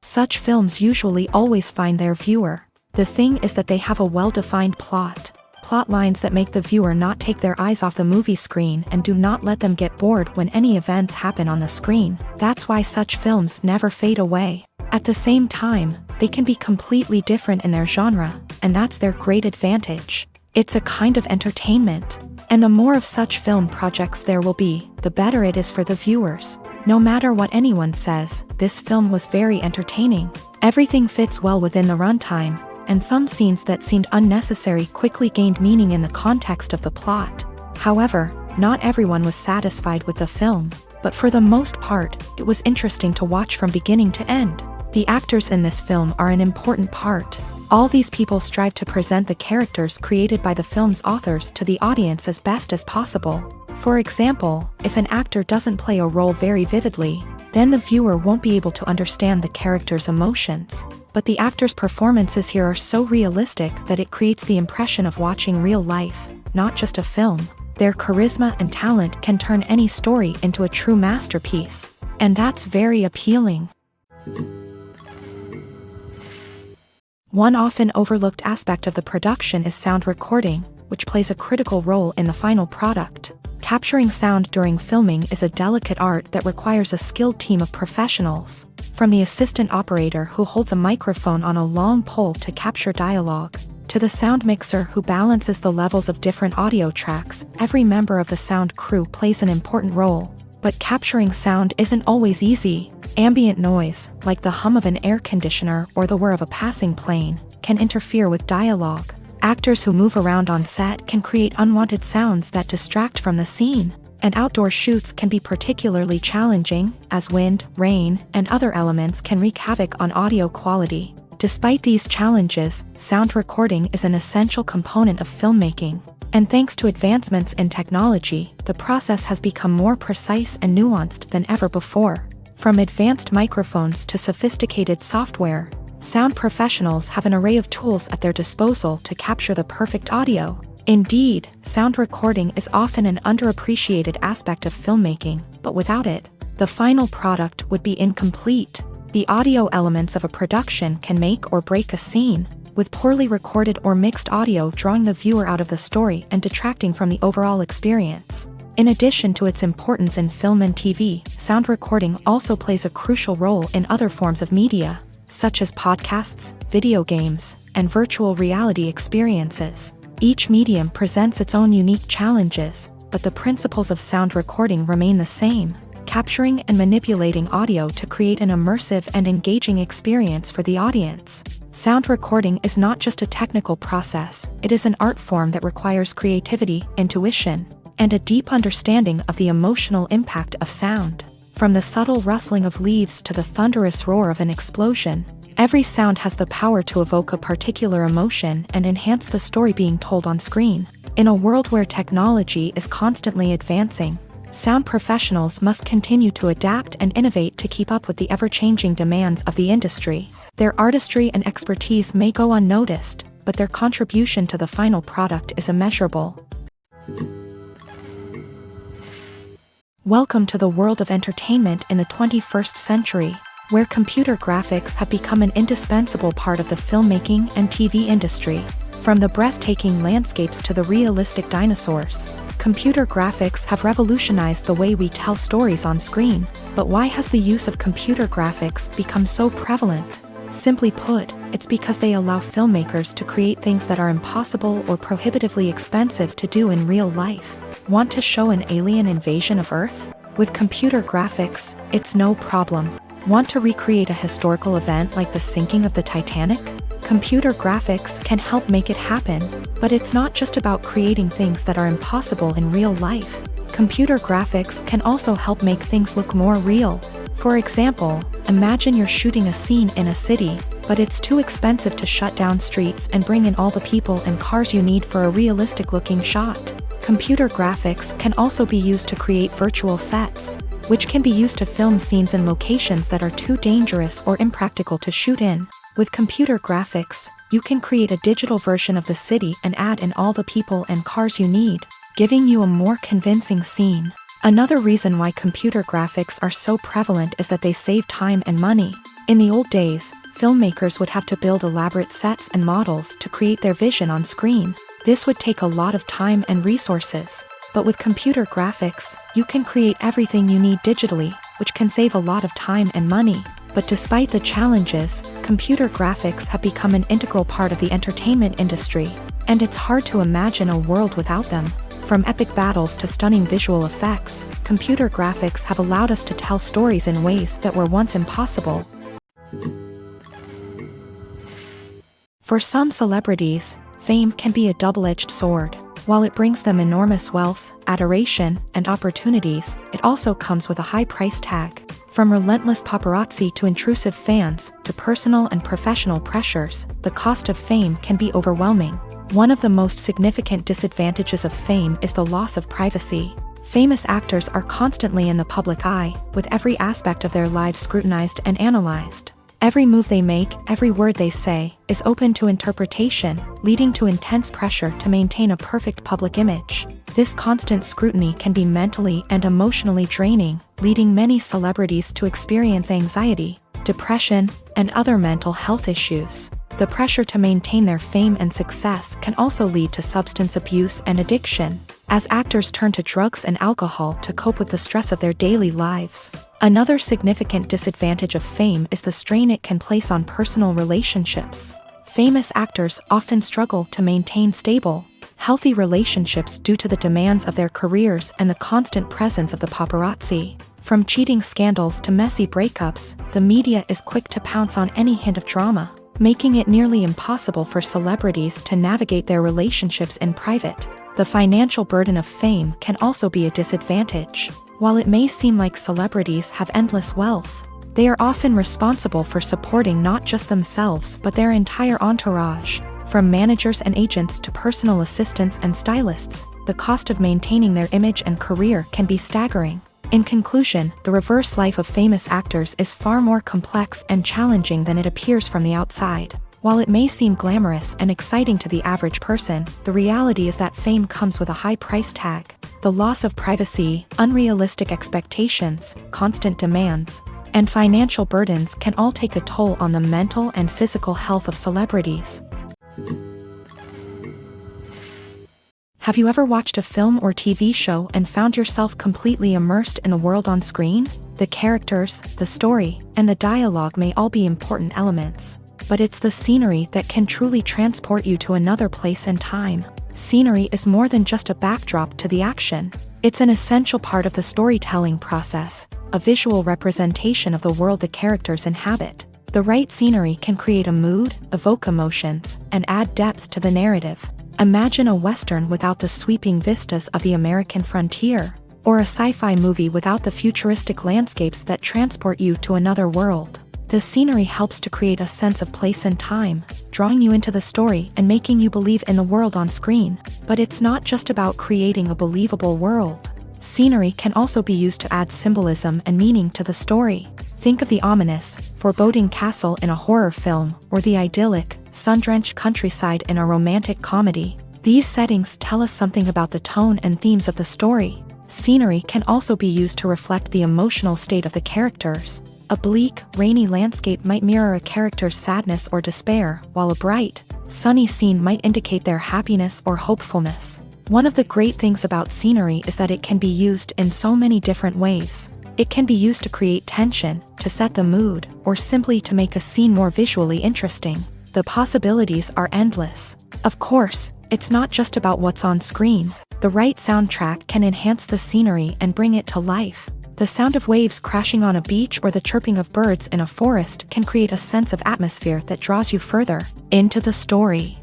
Such films usually always find their viewer. The thing is that they have a well-defined plot lines that make the viewer not take their eyes off the movie screen and do not let them get bored when any events happen on the screen. That's why such films never fade away. At the same time, they can be completely different in their genre, and that's their great advantage. It's a kind of entertainment. And the more of such film projects there will be, the better it is for the viewers. No matter what anyone says, this film was very entertaining. Everything fits well within the runtime, and some scenes that seemed unnecessary quickly gained meaning in the context of the plot. However, not everyone was satisfied with the film, but for the most part, it was interesting to watch from beginning to end. The actors in this film are an important part. All these people strive to present the characters created by the film's authors to the audience as best as possible. For example, if an actor doesn't play a role very vividly, then the viewer won't be able to understand the character's emotions. But the actors' performances here are so realistic that it creates the impression of watching real life, not just a film. Their charisma and talent can turn any story into a true masterpiece, and that's very appealing. One often overlooked aspect of the production is sound recording, which plays a critical role in the final product. Capturing sound during filming is a delicate art that requires a skilled team of professionals. From the assistant operator who holds a microphone on a long pole to capture dialogue, to the sound mixer who balances the levels of different audio tracks, every member of the sound crew plays an important role. But capturing sound isn't always easy. Ambient noise, like the hum of an air conditioner or the whir of a passing plane, can interfere with dialogue. Actors who move around on set can create unwanted sounds that distract from the scene. And outdoor shoots can be particularly challenging, as wind, rain, and other elements can wreak havoc on audio quality. Despite these challenges, sound recording is an essential component of filmmaking. And thanks to advancements in technology, the process has become more precise and nuanced than ever before. From advanced microphones to sophisticated software, sound professionals have an array of tools at their disposal to capture the perfect audio. Indeed, sound recording is often an underappreciated aspect of filmmaking, but without it, the final product would be incomplete. The audio elements of a production can make or break a scene, with poorly recorded or mixed audio drawing the viewer out of the story and detracting from the overall experience. In addition to its importance in film and TV, sound recording also plays a crucial role in other forms of media, such as podcasts, video games, and virtual reality experiences. Each medium presents its own unique challenges, but the principles of sound recording remain the same, capturing and manipulating audio to create an immersive and engaging experience for the audience. Sound recording is not just a technical process, it is an art form that requires creativity, intuition, and a deep understanding of the emotional impact of sound. From the subtle rustling of leaves to the thunderous roar of an explosion, every sound has the power to evoke a particular emotion and enhance the story being told on screen. In a world where technology is constantly advancing, sound professionals must continue to adapt and innovate to keep up with the ever-changing demands of the industry. Their artistry and expertise may go unnoticed, but their contribution to the final product is immeasurable. Welcome to the world of entertainment in the 21st century, where computer graphics have become an indispensable part of the filmmaking and TV industry. From the breathtaking landscapes to the realistic dinosaurs, Computer graphics have revolutionized the way we tell stories on screen, but why has the use of computer graphics become so prevalent? Simply put, it's because they allow filmmakers to create things that are impossible or prohibitively expensive to do in real life. Want to show an alien invasion of Earth? With computer graphics, it's no problem. Want to recreate a historical event like the sinking of the Titanic? Computer graphics can help make it happen, but it's not just about creating things that are impossible in real life. Computer graphics can also help make things look more real. For example, imagine you're shooting a scene in a city, but it's too expensive to shut down streets and bring in all the people and cars you need for a realistic-looking shot. Computer graphics can also be used to create virtual sets, which can be used to film scenes in locations that are too dangerous or impractical to shoot in. With computer graphics, you can create a digital version of the city and add in all the people and cars you need, giving you a more convincing scene. Another reason why computer graphics are so prevalent is that they save time and money. In the old days, filmmakers would have to build elaborate sets and models to create their vision on screen. This would take a lot of time and resources. But with computer graphics, you can create everything you need digitally, which can save a lot of time and money. But despite the challenges, computer graphics have become an integral part of the entertainment industry, and it's hard to imagine a world without them. From epic battles to stunning visual effects, computer graphics have allowed us to tell stories in ways that were once impossible. For some celebrities, fame can be a double-edged sword. While it brings them enormous wealth, adoration, and opportunities, it also comes with a high price tag. From relentless paparazzi to intrusive fans, to personal and professional pressures, the cost of fame can be overwhelming. One of the most significant disadvantages of fame is the loss of privacy. Famous actors are constantly in the public eye, with every aspect of their lives scrutinized and analyzed. Every move they make, every word they say, is open to interpretation, leading to intense pressure to maintain a perfect public image. This constant scrutiny can be mentally and emotionally draining, leading many celebrities to experience anxiety, depression, and other mental health issues. The pressure to maintain their fame and success can also lead to substance abuse and addiction, as actors turn to drugs and alcohol to cope with the stress of their daily lives. Another significant disadvantage of fame is the strain it can place on personal relationships. Famous actors often struggle to maintain stable, healthy relationships due to the demands of their careers and the constant presence of the paparazzi. From cheating scandals to messy breakups, the media is quick to pounce on any hint of drama, making it nearly impossible for celebrities to navigate their relationships in private. The financial burden of fame can also be a disadvantage. While it may seem like celebrities have endless wealth, they are often responsible for supporting not just themselves but their entire entourage. From managers and agents to personal assistants and stylists, the cost of maintaining their image and career can be staggering. In conclusion, the reverse life of famous actors is far more complex and challenging than it appears from the outside. While it may seem glamorous and exciting to the average person, the reality is that fame comes with a high price tag. The loss of privacy, unrealistic expectations, constant demands, and financial burdens can all take a toll on the mental and physical health of celebrities. Have you ever watched a film or TV show and found yourself completely immersed in the world on screen? The characters, the story, and the dialogue may all be important elements, but it's the scenery that can truly transport you to another place and time. Scenery is more than just a backdrop to the action. It's an essential part of the storytelling process, a visual representation of the world the characters inhabit. The right scenery can create a mood, evoke emotions, and add depth to the narrative. Imagine a Western without the sweeping vistas of the American frontier, or a sci-fi movie without the futuristic landscapes that transport you to another world. The scenery helps to create a sense of place and time, drawing you into the story and making you believe in the world on screen. But it's not just about creating a believable world. Scenery can also be used to add symbolism and meaning to the story. Think of the ominous, foreboding castle in a horror film, or the idyllic, sun-drenched countryside in a romantic comedy. These settings tell us something about the tone and themes of the story. Scenery can also be used to reflect the emotional state of the characters. A bleak, rainy landscape might mirror a character's sadness or despair, while a bright, sunny scene might indicate their happiness or hopefulness. One of the great things about scenery is that it can be used in so many different ways. It can be used to create tension, to set the mood, or simply to make a scene more visually interesting. The possibilities are endless. Of course, it's not just about what's on screen. The right soundtrack can enhance the scenery and bring it to life. The sound of waves crashing on a beach or the chirping of birds in a forest can create a sense of atmosphere that draws you further into the story.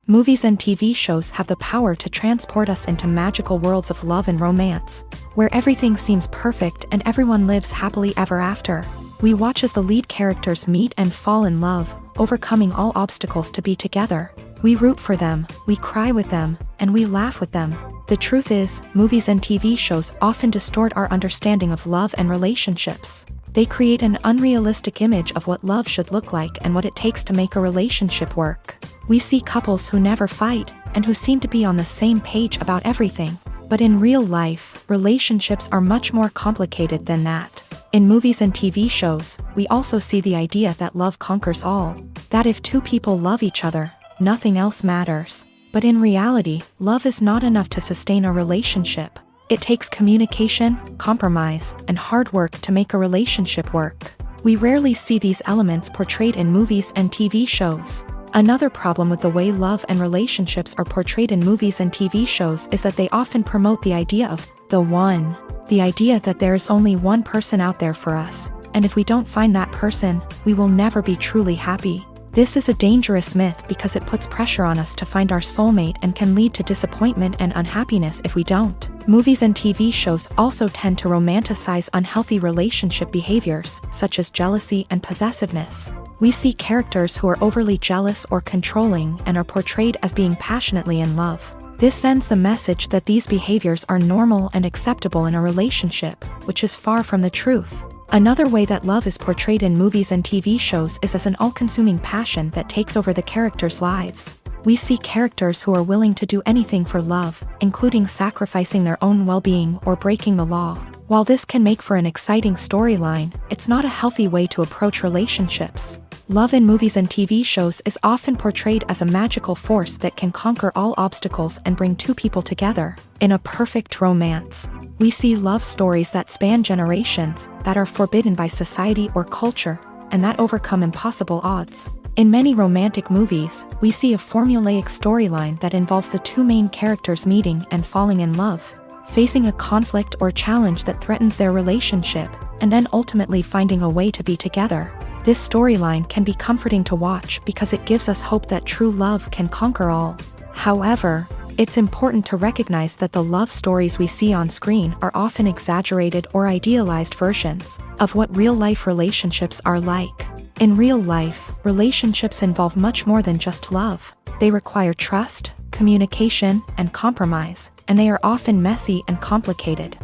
Movies and TV shows have the power to transport us into magical worlds of love and romance, where everything seems perfect and everyone lives happily ever after. We watch as the lead characters meet and fall in love, overcoming all obstacles to be together. We root for them, we cry with them, and we laugh with them. The truth is, movies and TV shows often distort our understanding of love and relationships. They create an unrealistic image of what love should look like and what it takes to make a relationship work. We see couples who never fight, and who seem to be on the same page about everything. But in real life, relationships are much more complicated than that. In movies and TV shows, we also see the idea that love conquers all. That if two people love each other, nothing else matters. But in reality, love is not enough to sustain a relationship. It takes communication, compromise, and hard work to make a relationship work. We rarely see these elements portrayed in movies and TV shows. Another problem with the way love and relationships are portrayed in movies and TV shows is that they often promote the idea of the one. The idea that there is only one person out there for us, and if we don't find that person, we will never be truly happy. This is a dangerous myth because it puts pressure on us to find our soulmate and can lead to disappointment and unhappiness if we don't. Movies and TV shows also tend to romanticize unhealthy relationship behaviors, such as jealousy and possessiveness. We see characters who are overly jealous or controlling and are portrayed as being passionately in love. This sends the message that these behaviors are normal and acceptable in a relationship, which is far from the truth. Another way that love is portrayed in movies and TV shows is as an all-consuming passion that takes over the characters' lives. We see characters who are willing to do anything for love, including sacrificing their own well-being or breaking the law. While this can make for an exciting storyline, it's not a healthy way to approach relationships. Love in movies and TV shows is often portrayed as a magical force that can conquer all obstacles and bring two people together in a perfect romance. We see love stories that span generations, that are forbidden by society or culture, and that overcome impossible odds. In many romantic movies, we see a formulaic storyline that involves the two main characters meeting and falling in love, facing a conflict or challenge that threatens their relationship, and then ultimately finding a way to be together. This storyline can be comforting to watch because it gives us hope that true love can conquer all. However, it's important to recognize that the love stories we see on screen are often exaggerated or idealized versions of what real-life relationships are like. In real life, relationships involve much more than just love. They require trust, communication, and compromise, and they are often messy and complicated.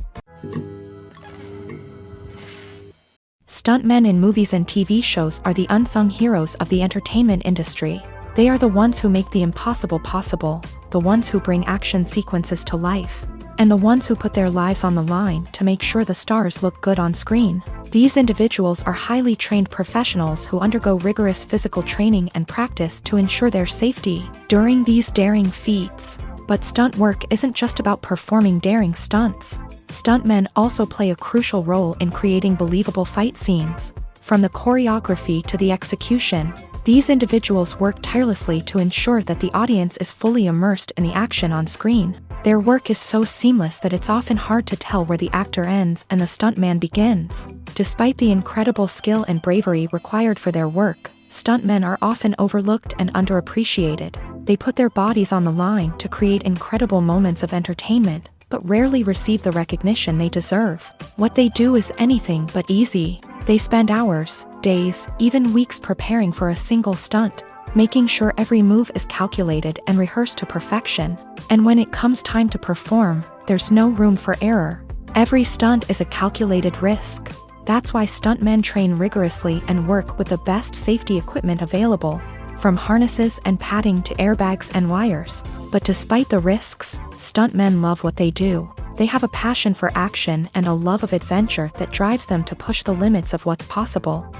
Stuntmen in movies and TV shows are the unsung heroes of the entertainment industry. They are the ones who make the impossible possible, the ones who bring action sequences to life, and the ones who put their lives on the line to make sure the stars look good on screen. These individuals are highly trained professionals who undergo rigorous physical training and practice to ensure their safety during these daring feats. But stunt work isn't just about performing daring stunts. Stuntmen also play a crucial role in creating believable fight scenes. From the choreography to the execution, these individuals work tirelessly to ensure that the audience is fully immersed in the action on screen. Their work is so seamless that it's often hard to tell where the actor ends and the stuntman begins. Despite the incredible skill and bravery required for their work, stuntmen are often overlooked and underappreciated. They put their bodies on the line to create incredible moments of entertainment, but rarely receive the recognition they deserve. What they do is anything but easy. They spend hours, days, even weeks preparing for a single stunt, making sure every move is calculated and rehearsed to perfection. And when it comes time to perform, there's no room for error. Every stunt is a calculated risk. That's why stuntmen train rigorously and work with the best safety equipment available, from harnesses and padding to airbags and wires. But despite the risks, stuntmen love what they do. They have a passion for action and a love of adventure that drives them to push the limits of what's possible.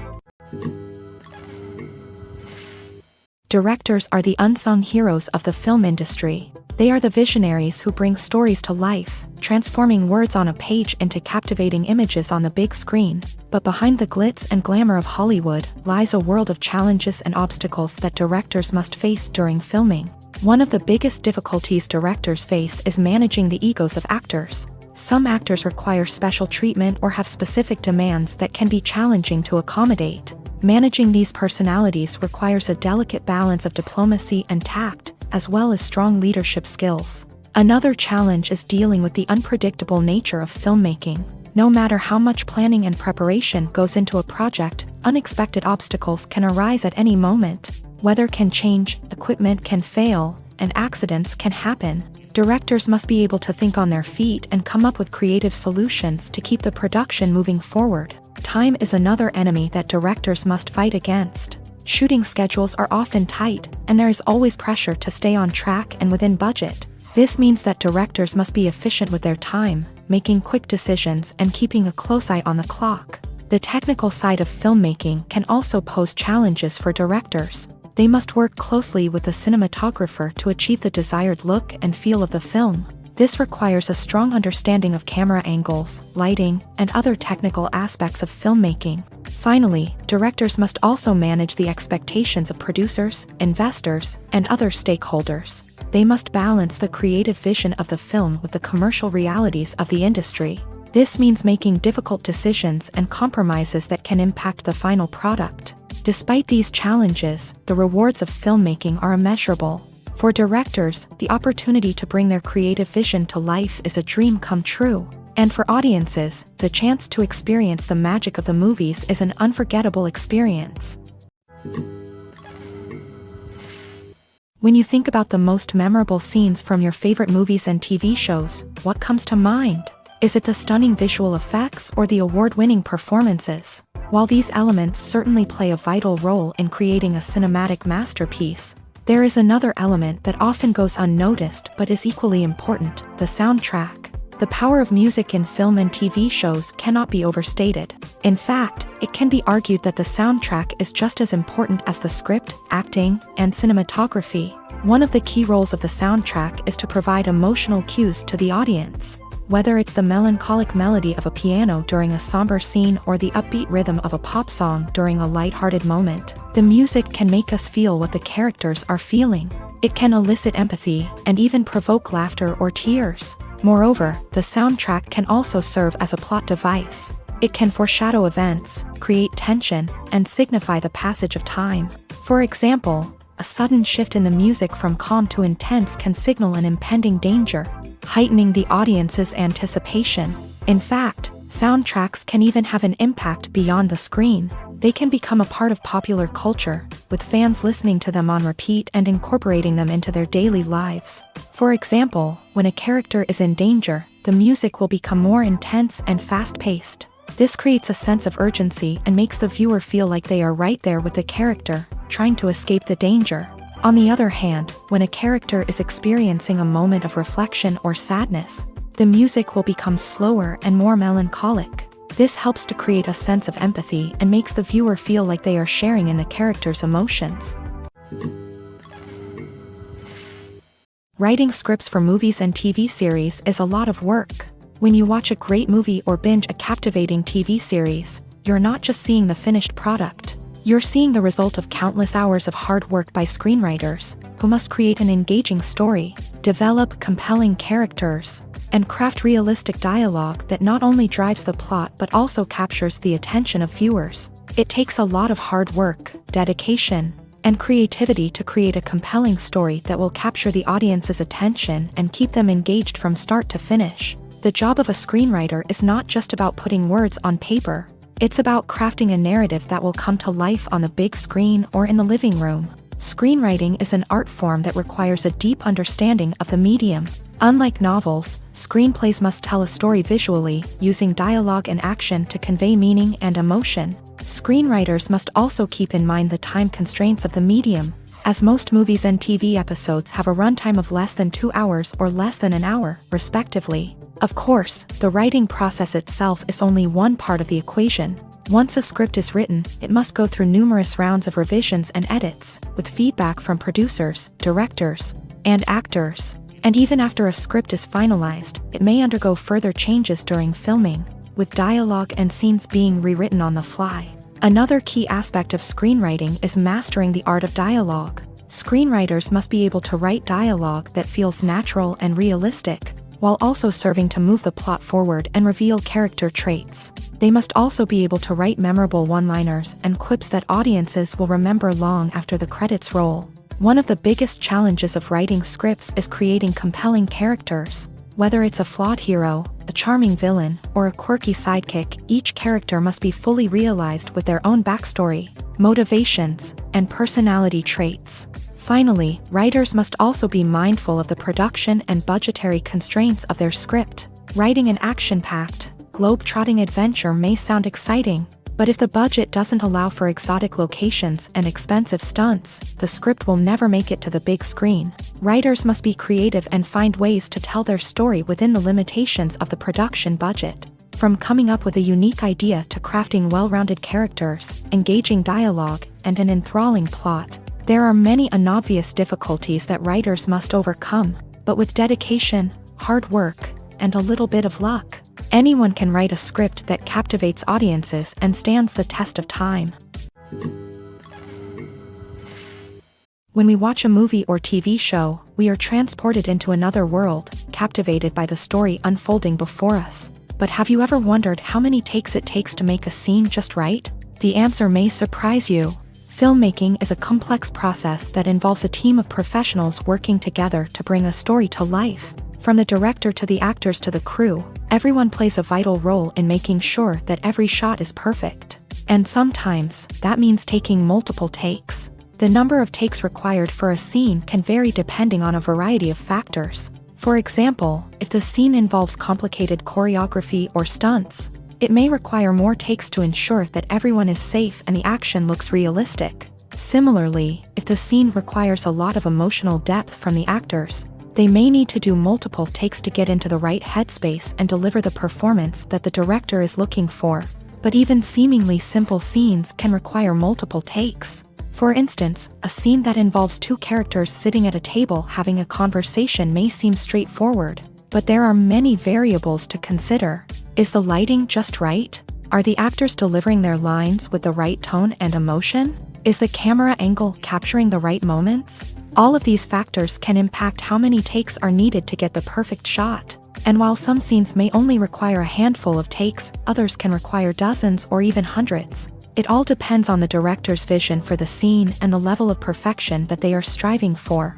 Directors are the unsung heroes of the film industry. They are the visionaries who bring stories to life, transforming words on a page into captivating images on the big screen. But behind the glitz and glamour of Hollywood lies a world of challenges and obstacles that directors must face during filming. One of the biggest difficulties directors face is managing the egos of actors. Some actors require special treatment or have specific demands that can be challenging to accommodate. Managing these personalities requires a delicate balance of diplomacy and tact, as well as strong leadership skills. Another challenge is dealing with the unpredictable nature of filmmaking. No matter how much planning and preparation goes into a project, unexpected obstacles can arise at any moment. Weather can change, equipment can fail, and accidents can happen. Directors must be able to think on their feet and come up with creative solutions to keep the production moving forward. Time is another enemy that directors must fight against. Shooting schedules are often tight, and there is always pressure to stay on track and within budget. This means that directors must be efficient with their time, making quick decisions and keeping a close eye on the clock. The technical side of filmmaking can also pose challenges for directors. They must work closely with the cinematographer to achieve the desired look and feel of the film. This requires a strong understanding of camera angles, lighting, and other technical aspects of filmmaking. Finally, directors must also manage the expectations of producers, investors, and other stakeholders. They must balance the creative vision of the film with the commercial realities of the industry. This means making difficult decisions and compromises that can impact the final product. Despite these challenges, the rewards of filmmaking are immeasurable. For directors, the opportunity to bring their creative vision to life is a dream come true. And for audiences, the chance to experience the magic of the movies is an unforgettable experience. When you think about the most memorable scenes from your favorite movies and TV shows, what comes to mind? Is it the stunning visual effects or the award-winning performances? While these elements certainly play a vital role in creating a cinematic masterpiece, there is another element that often goes unnoticed but is equally important: the soundtrack. The power of music in film and TV shows cannot be overstated. In fact, it can be argued that the soundtrack is just as important as the script, acting, and cinematography. One of the key roles of the soundtrack is to provide emotional cues to the audience. Whether it's the melancholic melody of a piano during a somber scene or the upbeat rhythm of a pop song during a lighthearted moment, the music can make us feel what the characters are feeling. It can elicit empathy and even provoke laughter or tears. Moreover, the soundtrack can also serve as a plot device. It can foreshadow events, create tension, and signify the passage of time. For example, a sudden shift in the music from calm to intense can signal an impending danger, heightening the audience's anticipation. In fact, soundtracks can even have an impact beyond the screen. They can become a part of popular culture, with fans listening to them on repeat and incorporating them into their daily lives. For example, when a character is in danger, the music will become more intense and fast-paced. This creates a sense of urgency and makes the viewer feel like they are right there with the character, trying to escape the danger. On the other hand, when a character is experiencing a moment of reflection or sadness, the music will become slower and more melancholic. This helps to create a sense of empathy and makes the viewer feel like they are sharing in the character's emotions. Writing scripts for movies and TV series is a lot of work. When you watch a great movie or binge a captivating TV series, you're not just seeing the finished product. You're seeing the result of countless hours of hard work by screenwriters, who must create an engaging story, develop compelling characters, and craft realistic dialogue that not only drives the plot but also captures the attention of viewers. It takes a lot of hard work, dedication, and creativity to create a compelling story that will capture the audience's attention and keep them engaged from start to finish. The job of a screenwriter is not just about putting words on paper. It's about crafting a narrative that will come to life on the big screen or in the living room. Screenwriting is an art form that requires a deep understanding of the medium. Unlike novels, screenplays must tell a story visually, using dialogue and action to convey meaning and emotion. Screenwriters must also keep in mind the time constraints of the medium, as most movies and TV episodes have a runtime of less than 2 hours or less than an hour, respectively. Of course, the writing process itself is only one part of the equation. Once a script is written, it must go through numerous rounds of revisions and edits, with feedback from producers, directors, and actors. And even after a script is finalized, it may undergo further changes during filming, with dialogue and scenes being rewritten on the fly. Another key aspect of screenwriting is mastering the art of dialogue. Screenwriters must be able to write dialogue that feels natural and realistic, while also serving to move the plot forward and reveal character traits. They must also be able to write memorable one-liners and quips that audiences will remember long after the credits roll. One of the biggest challenges of writing scripts is creating compelling characters. Whether it's a flawed hero, a charming villain, or a quirky sidekick, each character must be fully realized with their own backstory, motivations, and personality traits. Finally, writers must also be mindful of the production and budgetary constraints of their script. Writing an action-packed, globe-trotting adventure may sound exciting, but if the budget doesn't allow for exotic locations and expensive stunts, the script will never make it to the big screen. Writers must be creative and find ways to tell their story within the limitations of the production budget. From coming up with a unique idea to crafting well-rounded characters, engaging dialogue, and an enthralling plot, there are many unobvious difficulties that writers must overcome, but with dedication, hard work, and a little bit of luck, anyone can write a script that captivates audiences and stands the test of time. When we watch a movie or TV show, we are transported into another world, captivated by the story unfolding before us. But have you ever wondered how many takes it takes to make a scene just right? The answer may surprise you. Filmmaking is a complex process that involves a team of professionals working together to bring a story to life. From the director to the actors to the crew, everyone plays a vital role in making sure that every shot is perfect. And sometimes, that means taking multiple takes. The number of takes required for a scene can vary depending on a variety of factors. For example, if the scene involves complicated choreography or stunts, it may require more takes to ensure that everyone is safe and the action looks realistic. Similarly, if the scene requires a lot of emotional depth from the actors, they may need to do multiple takes to get into the right headspace and deliver the performance that the director is looking for. But even seemingly simple scenes can require multiple takes. For instance, a scene that involves two characters sitting at a table having a conversation may seem straightforward, but there are many variables to consider. Is the lighting just right? Are the actors delivering their lines with the right tone and emotion? Is the camera angle capturing the right moments? All of these factors can impact how many takes are needed to get the perfect shot. And while some scenes may only require a handful of takes, others can require dozens or even hundreds. It all depends on the director's vision for the scene and the level of perfection that they are striving for.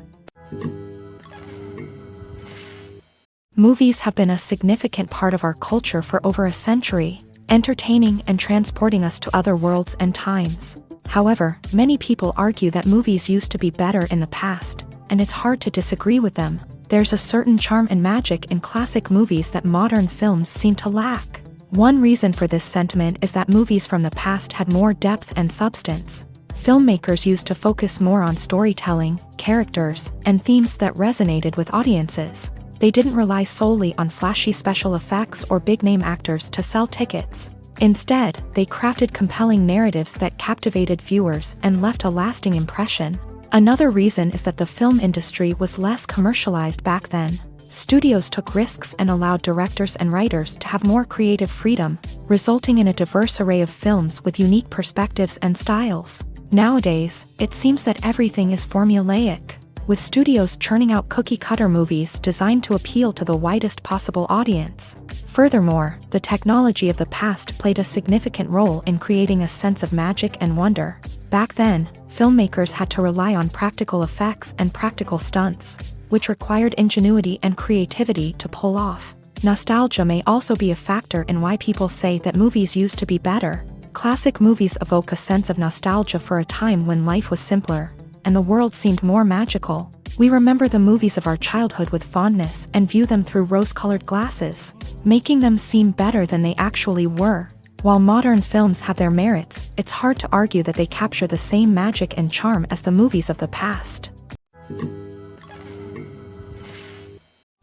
Movies have been a significant part of our culture for over a century, entertaining and transporting us to other worlds and times. However, many people argue that movies used to be better in the past, and it's hard to disagree with them. There's a certain charm and magic in classic movies that modern films seem to lack. One reason for this sentiment is that movies from the past had more depth and substance. Filmmakers used to focus more on storytelling, characters, and themes that resonated with audiences. They didn't rely solely on flashy special effects or big-name actors to sell tickets. Instead, they crafted compelling narratives that captivated viewers and left a lasting impression. Another reason is that the film industry was less commercialized back then. Studios took risks and allowed directors and writers to have more creative freedom, resulting in a diverse array of films with unique perspectives and styles. Nowadays, it seems that everything is formulaic, with studios churning out cookie-cutter movies designed to appeal to the widest possible audience. Furthermore, the technology of the past played a significant role in creating a sense of magic and wonder. Back then, filmmakers had to rely on practical effects and practical stunts, which required ingenuity and creativity to pull off. Nostalgia may also be a factor in why people say that movies used to be better. Classic movies evoke a sense of nostalgia for a time when life was simpler, and the world seemed more magical. We remember the movies of our childhood with fondness and view them through rose-colored glasses, making them seem better than they actually were. While modern films have their merits, it's hard to argue that they capture the same magic and charm as the movies of the past.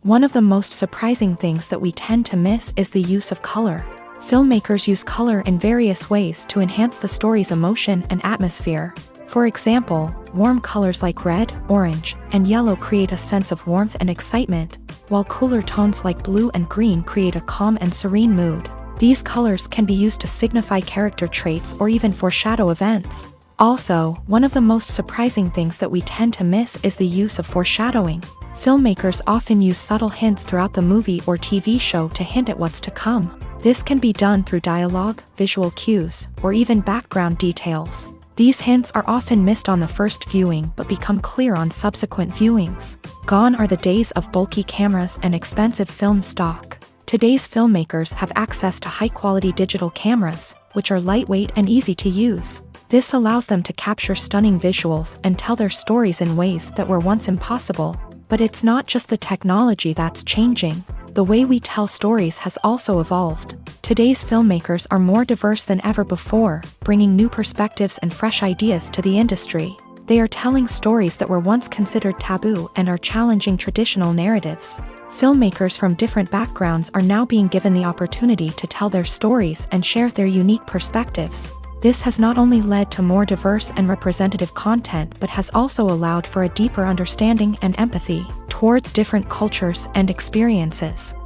One of the most surprising things that we tend to miss is the use of color. Filmmakers use color in various ways to enhance the story's emotion and atmosphere. For example, warm colors like red, orange, and yellow create a sense of warmth and excitement, while cooler tones like blue and green create a calm and serene mood. These colors can be used to signify character traits or even foreshadow events. Also, one of the most surprising things that we tend to miss is the use of foreshadowing. Filmmakers often use subtle hints throughout the movie or TV show to hint at what's to come. This can be done through dialogue, visual cues, or even background details. These hints are often missed on the first viewing but become clear on subsequent viewings. Gone are the days of bulky cameras and expensive film stock. Today's filmmakers have access to high-quality digital cameras, which are lightweight and easy to use. This allows them to capture stunning visuals and tell their stories in ways that were once impossible. But it's not just the technology that's changing. The way we tell stories has also evolved. Today's filmmakers are more diverse than ever before, bringing new perspectives and fresh ideas to the industry. They are telling stories that were once considered taboo and are challenging traditional narratives. Filmmakers from different backgrounds are now being given the opportunity to tell their stories and share their unique perspectives. This has not only led to more diverse and representative content but has also allowed for a deeper understanding and empathy towards different cultures and experiences.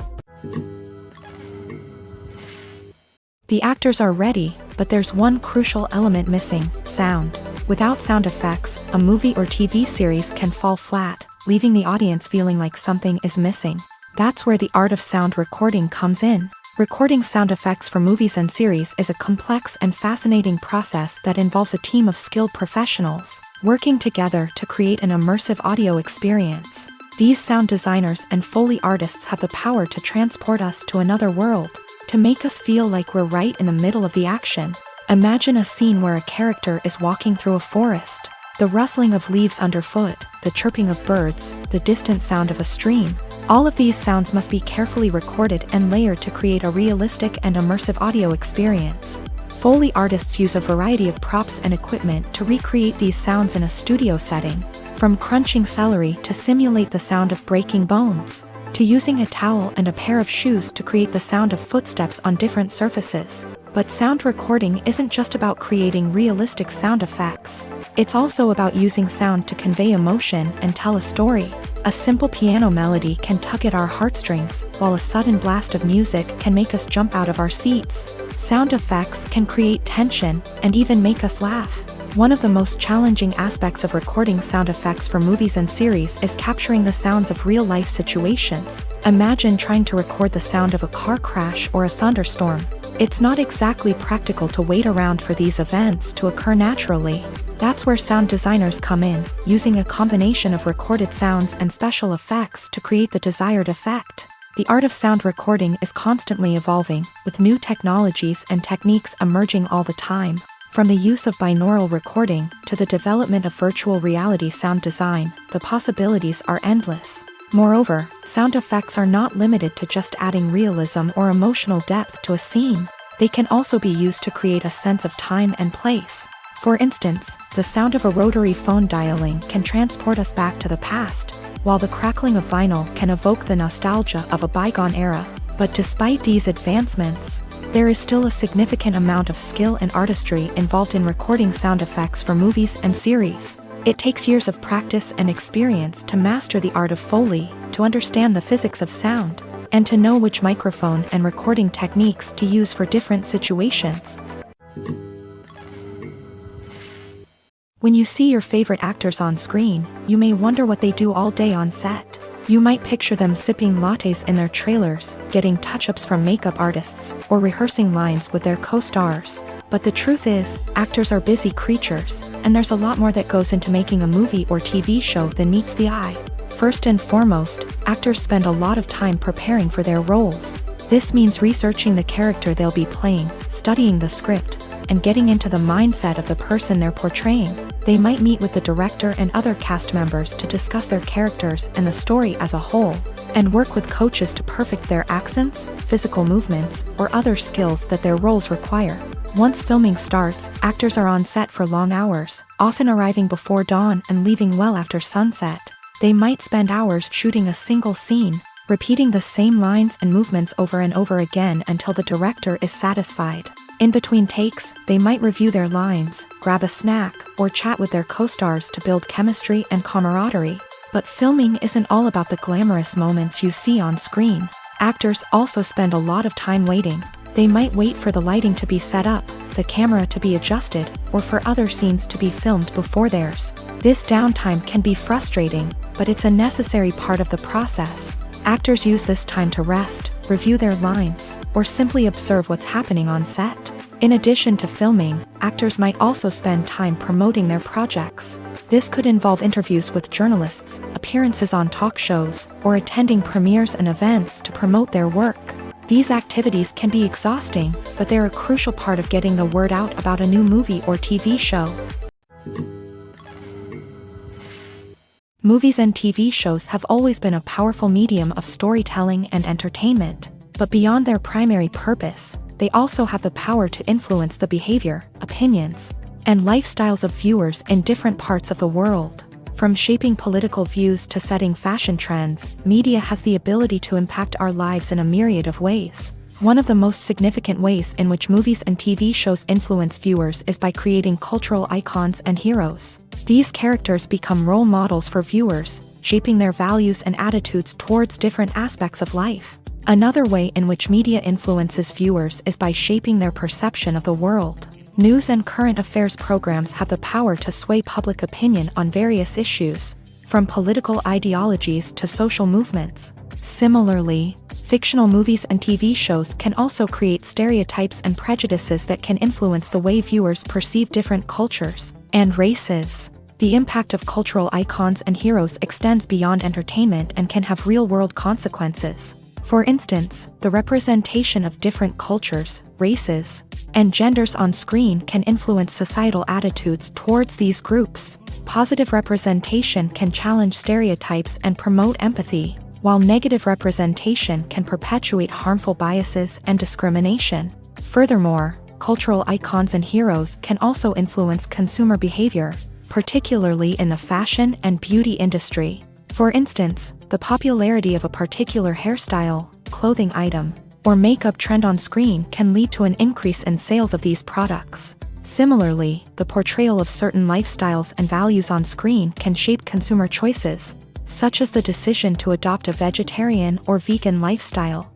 The actors are ready, but there's one crucial element missing: sound. Without sound effects, a movie or TV series can fall flat, leaving the audience feeling like something is missing. That's where the art of sound recording comes in. Recording sound effects for movies and series is a complex and fascinating process that involves a team of skilled professionals working together to create an immersive audio experience. These sound designers and Foley artists have the power to transport us to another world, to make us feel like we're right in the middle of the action. Imagine a scene where a character is walking through a forest. The rustling of leaves underfoot, the chirping of birds, the distant sound of a stream. All of these sounds must be carefully recorded and layered to create a realistic and immersive audio experience. Foley artists use a variety of props and equipment to recreate these sounds in a studio setting, from crunching celery to simulate the sound of breaking bones, to using a towel and a pair of shoes to create the sound of footsteps on different surfaces. But sound recording isn't just about creating realistic sound effects. It's also about using sound to convey emotion and tell a story. A simple piano melody can tug at our heartstrings, while a sudden blast of music can make us jump out of our seats. Sound effects can create tension and even make us laugh. One of the most challenging aspects of recording sound effects for movies and series is capturing the sounds of real-life situations. Imagine trying to record the sound of a car crash or a thunderstorm. It's not exactly practical to wait around for these events to occur naturally. That's where sound designers come in, using a combination of recorded sounds and special effects to create the desired effect. The art of sound recording is constantly evolving, with new technologies and techniques emerging all the time. From the use of binaural recording to the development of virtual reality sound design, the possibilities are endless. Moreover, sound effects are not limited to just adding realism or emotional depth to a scene. They can also be used to create a sense of time and place. For instance, the sound of a rotary phone dialing can transport us back to the past, while the crackling of vinyl can evoke the nostalgia of a bygone era. But despite these advancements, there is still a significant amount of skill and artistry involved in recording sound effects for movies and series. It takes years of practice and experience to master the art of Foley, to understand the physics of sound, and to know which microphone and recording techniques to use for different situations. When you see your favorite actors on screen, you may wonder what they do all day on set. You might picture them sipping lattes in their trailers, getting touch-ups from makeup artists, or rehearsing lines with their co-stars. But the truth is, actors are busy creatures, and there's a lot more that goes into making a movie or TV show than meets the eye. First and foremost, actors spend a lot of time preparing for their roles. This means researching the character they'll be playing, studying the script, and getting into the mindset of the person they're portraying. They might meet with the director and other cast members to discuss their characters and the story as a whole, and work with coaches to perfect their accents, physical movements, or other skills that their roles require. Once filming starts, actors are on set for long hours, often arriving before dawn and leaving well after sunset. They might spend hours shooting a single scene, repeating the same lines and movements over and over again until the director is satisfied. In between takes, they might review their lines, grab a snack, or chat with their co-stars to build chemistry and camaraderie. But filming isn't all about the glamorous moments you see on screen. Actors also spend a lot of time waiting. They might wait for the lighting to be set up, the camera to be adjusted, or for other scenes to be filmed before theirs. This downtime can be frustrating, but it's a necessary part of the process. Actors use this time to rest, review their lines, or simply observe what's happening on set. In addition to filming, actors might also spend time promoting their projects. This could involve interviews with journalists, appearances on talk shows, or attending premieres and events to promote their work. These activities can be exhausting, but they're a crucial part of getting the word out about a new movie or TV show. Movies and TV shows have always been a powerful medium of storytelling and entertainment, but beyond their primary purpose, they also have the power to influence the behavior, opinions, and lifestyles of viewers in different parts of the world. From shaping political views to setting fashion trends, media has the ability to impact our lives in a myriad of ways. One of the most significant ways in which movies and TV shows influence viewers is by creating cultural icons and heroes. These characters become role models for viewers, shaping their values and attitudes towards different aspects of life. Another way in which media influences viewers is by shaping their perception of the world. News and current affairs programs have the power to sway public opinion on various issues, from political ideologies to social movements. Similarly, fictional movies and TV shows can also create stereotypes and prejudices that can influence the way viewers perceive different cultures and races. The impact of cultural icons and heroes extends beyond entertainment and can have real-world consequences. For instance, the representation of different cultures, races, and genders on screen can influence societal attitudes towards these groups. Positive representation can challenge stereotypes and promote empathy, while negative representation can perpetuate harmful biases and discrimination. Furthermore, cultural icons and heroes can also influence consumer behavior, particularly in the fashion and beauty industry. For instance, the popularity of a particular hairstyle, clothing item, or makeup trend on screen can lead to an increase in sales of these products. Similarly, the portrayal of certain lifestyles and values on screen can shape consumer choices, such as the decision to adopt a vegetarian or vegan lifestyle.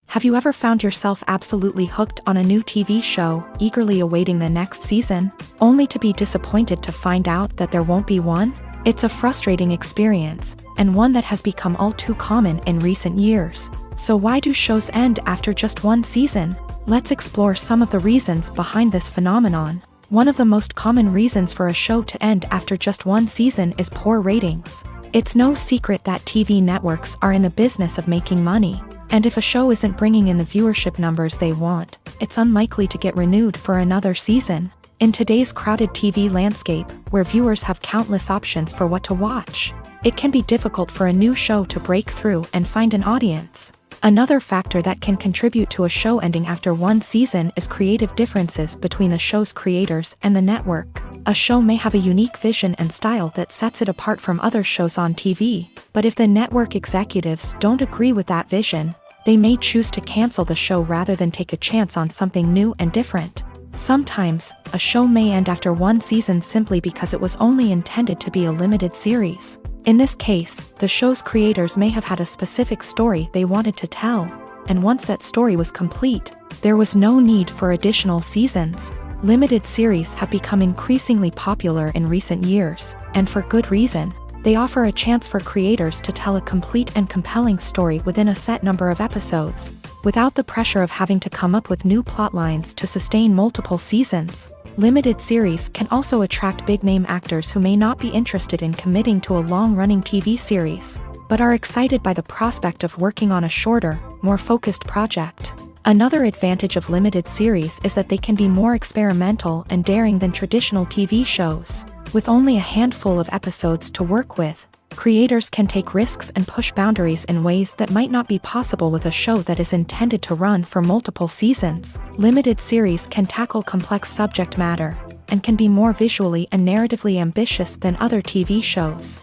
Have you ever found yourself absolutely hooked on a new TV show, eagerly awaiting the next season, only to be disappointed to find out that there won't be one? It's a frustrating experience, and one that has become all too common in recent years. So why do shows end after just one season? Let's explore some of the reasons behind this phenomenon. One of the most common reasons for a show to end after just one season is poor ratings. It's no secret that TV networks are in the business of making money. And if a show isn't bringing in the viewership numbers they want, it's unlikely to get renewed for another season. In today's crowded TV landscape, where viewers have countless options for what to watch, it can be difficult for a new show to break through and find an audience. Another factor that can contribute to a show ending after one season is creative differences between the show's creators and the network. A show may have a unique vision and style that sets it apart from other shows on TV, but if the network executives don't agree with that vision, they may choose to cancel the show rather than take a chance on something new and different. Sometimes, a show may end after one season simply because it was only intended to be a limited series. In this case, the show's creators may have had a specific story they wanted to tell, and once that story was complete, there was no need for additional seasons. Limited series have become increasingly popular in recent years, and for good reason. They offer a chance for creators to tell a complete and compelling story within a set number of episodes, without the pressure of having to come up with new plotlines to sustain multiple seasons. Limited series can also attract big-name actors who may not be interested in committing to a long-running TV series, but are excited by the prospect of working on a shorter, more focused project. Another advantage of limited series is that they can be more experimental and daring than traditional TV shows. With only a handful of episodes to work with, creators can take risks and push boundaries in ways that might not be possible with a show that is intended to run for multiple seasons. Limited series can tackle complex subject matter, and can be more visually and narratively ambitious than other TV shows.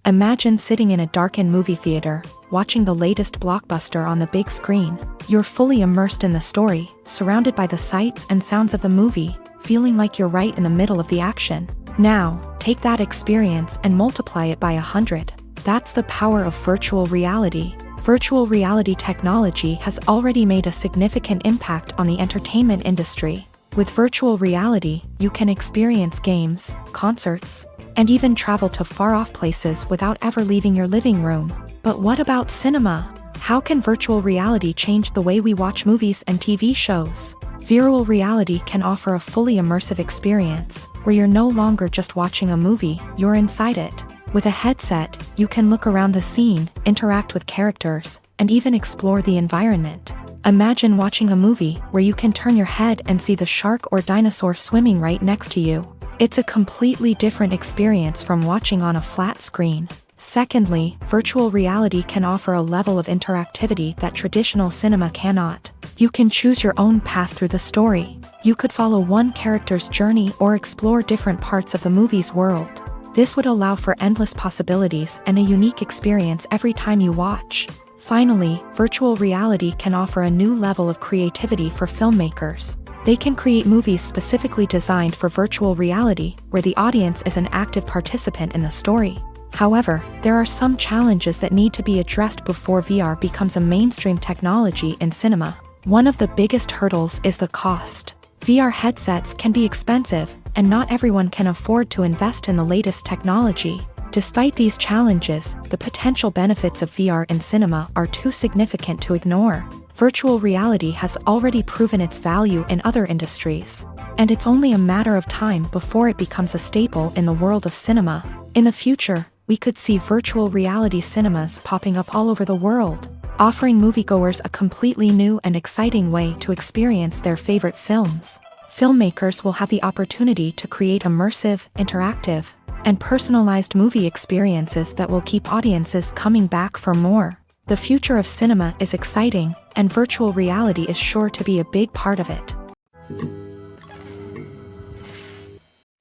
Imagine sitting in a darkened movie theater, watching the latest blockbuster on the big screen. You're fully immersed in the story, surrounded by the sights and sounds of the movie, feeling like you're right in the middle of the action. Now, take that experience and multiply it by 100. That's the power of virtual reality. Virtual reality technology has already made a significant impact on the entertainment industry. With virtual reality, you can experience games, concerts, and even travel to far-off places without ever leaving your living room. But what about cinema? How can virtual reality change the way we watch movies and TV shows? Virtual reality can offer a fully immersive experience, where you're no longer just watching a movie, you're inside it. With a headset, you can look around the scene, interact with characters, and even explore the environment. Imagine watching a movie where you can turn your head and see the shark or dinosaur swimming right next to you. It's a completely different experience from watching on a flat screen. Secondly, virtual reality can offer a level of interactivity that traditional cinema cannot. You can choose your own path through the story. You could follow one character's journey or explore different parts of the movie's world. This would allow for endless possibilities and a unique experience every time you watch. Finally, virtual reality can offer a new level of creativity for filmmakers. They can create movies specifically designed for virtual reality, where the audience is an active participant in the story. However, there are some challenges that need to be addressed before VR becomes a mainstream technology in cinema. One of the biggest hurdles is the cost. VR headsets can be expensive, and not everyone can afford to invest in the latest technology. Despite these challenges, the potential benefits of VR in cinema are too significant to ignore. Virtual reality has already proven its value in other industries, and it's only a matter of time before it becomes a staple in the world of cinema. In the future, we could see virtual reality cinemas popping up all over the world, offering moviegoers a completely new and exciting way to experience their favorite films. Filmmakers will have the opportunity to create immersive, interactive, and personalized movie experiences that will keep audiences coming back for more. The future of cinema is exciting, and virtual reality is sure to be a big part of it.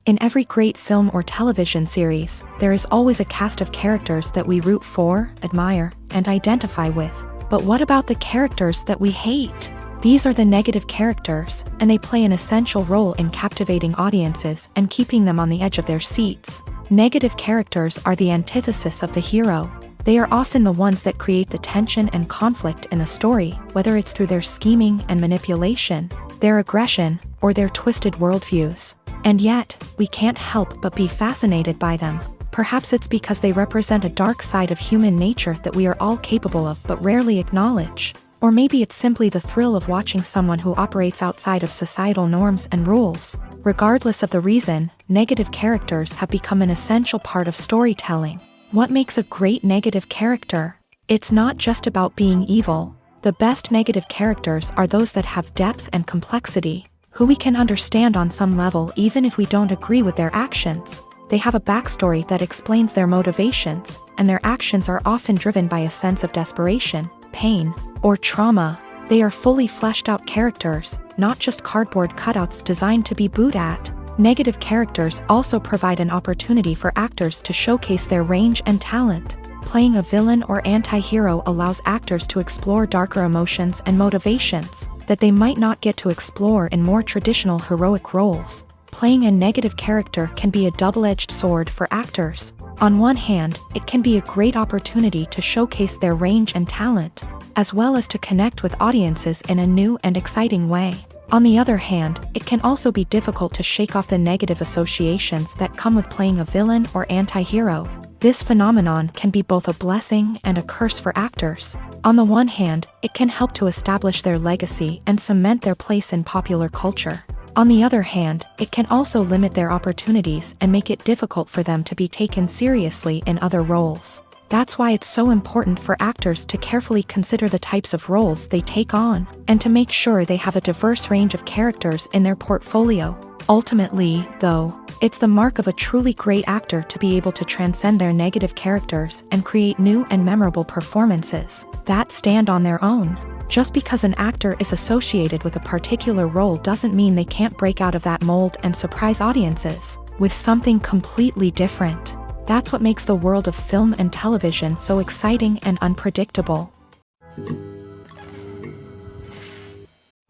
In every great film or television series, there is always a cast of characters that we root for, admire, and identify with. But what about the characters that we hate? These are the negative characters, and they play an essential role in captivating audiences and keeping them on the edge of their seats. Negative characters are the antithesis of the hero. They are often the ones that create the tension and conflict in the story, whether it's through their scheming and manipulation, their aggression, or their twisted worldviews. And yet, we can't help but be fascinated by them. Perhaps it's because they represent a dark side of human nature that we are all capable of but rarely acknowledge. Or maybe it's simply the thrill of watching someone who operates outside of societal norms and rules. Regardless of the reason, negative characters have become an essential part of storytelling. What makes a great negative character? It's not just about being evil. The best negative characters are those that have depth and complexity, who we can understand on some level even if we don't agree with their actions. They have a backstory that explains their motivations, and their actions are often driven by a sense of desperation, pain, or trauma. They are fully fleshed out characters, not just cardboard cutouts designed to be booed at. Negative characters also provide an opportunity for actors to showcase their range and talent. Playing a villain or anti-hero allows actors to explore darker emotions and motivations that they might not get to explore in more traditional heroic roles. Playing a negative character can be a double-edged sword for actors. On one hand, it can be a great opportunity to showcase their range and talent, as well as to connect with audiences in a new and exciting way. On the other hand, it can also be difficult to shake off the negative associations that come with playing a villain or anti-hero. This phenomenon can be both a blessing and a curse for actors. On the one hand, it can help to establish their legacy and cement their place in popular culture. On the other hand, it can also limit their opportunities and make it difficult for them to be taken seriously in other roles. That's why it's so important for actors to carefully consider the types of roles they take on, and to make sure they have a diverse range of characters in their portfolio. Ultimately, though, it's the mark of a truly great actor to be able to transcend their negative characters and create new and memorable performances that stand on their own. Just because an actor is associated with a particular role doesn't mean they can't break out of that mold and surprise audiences with something completely different. That's what makes the world of film and television so exciting and unpredictable.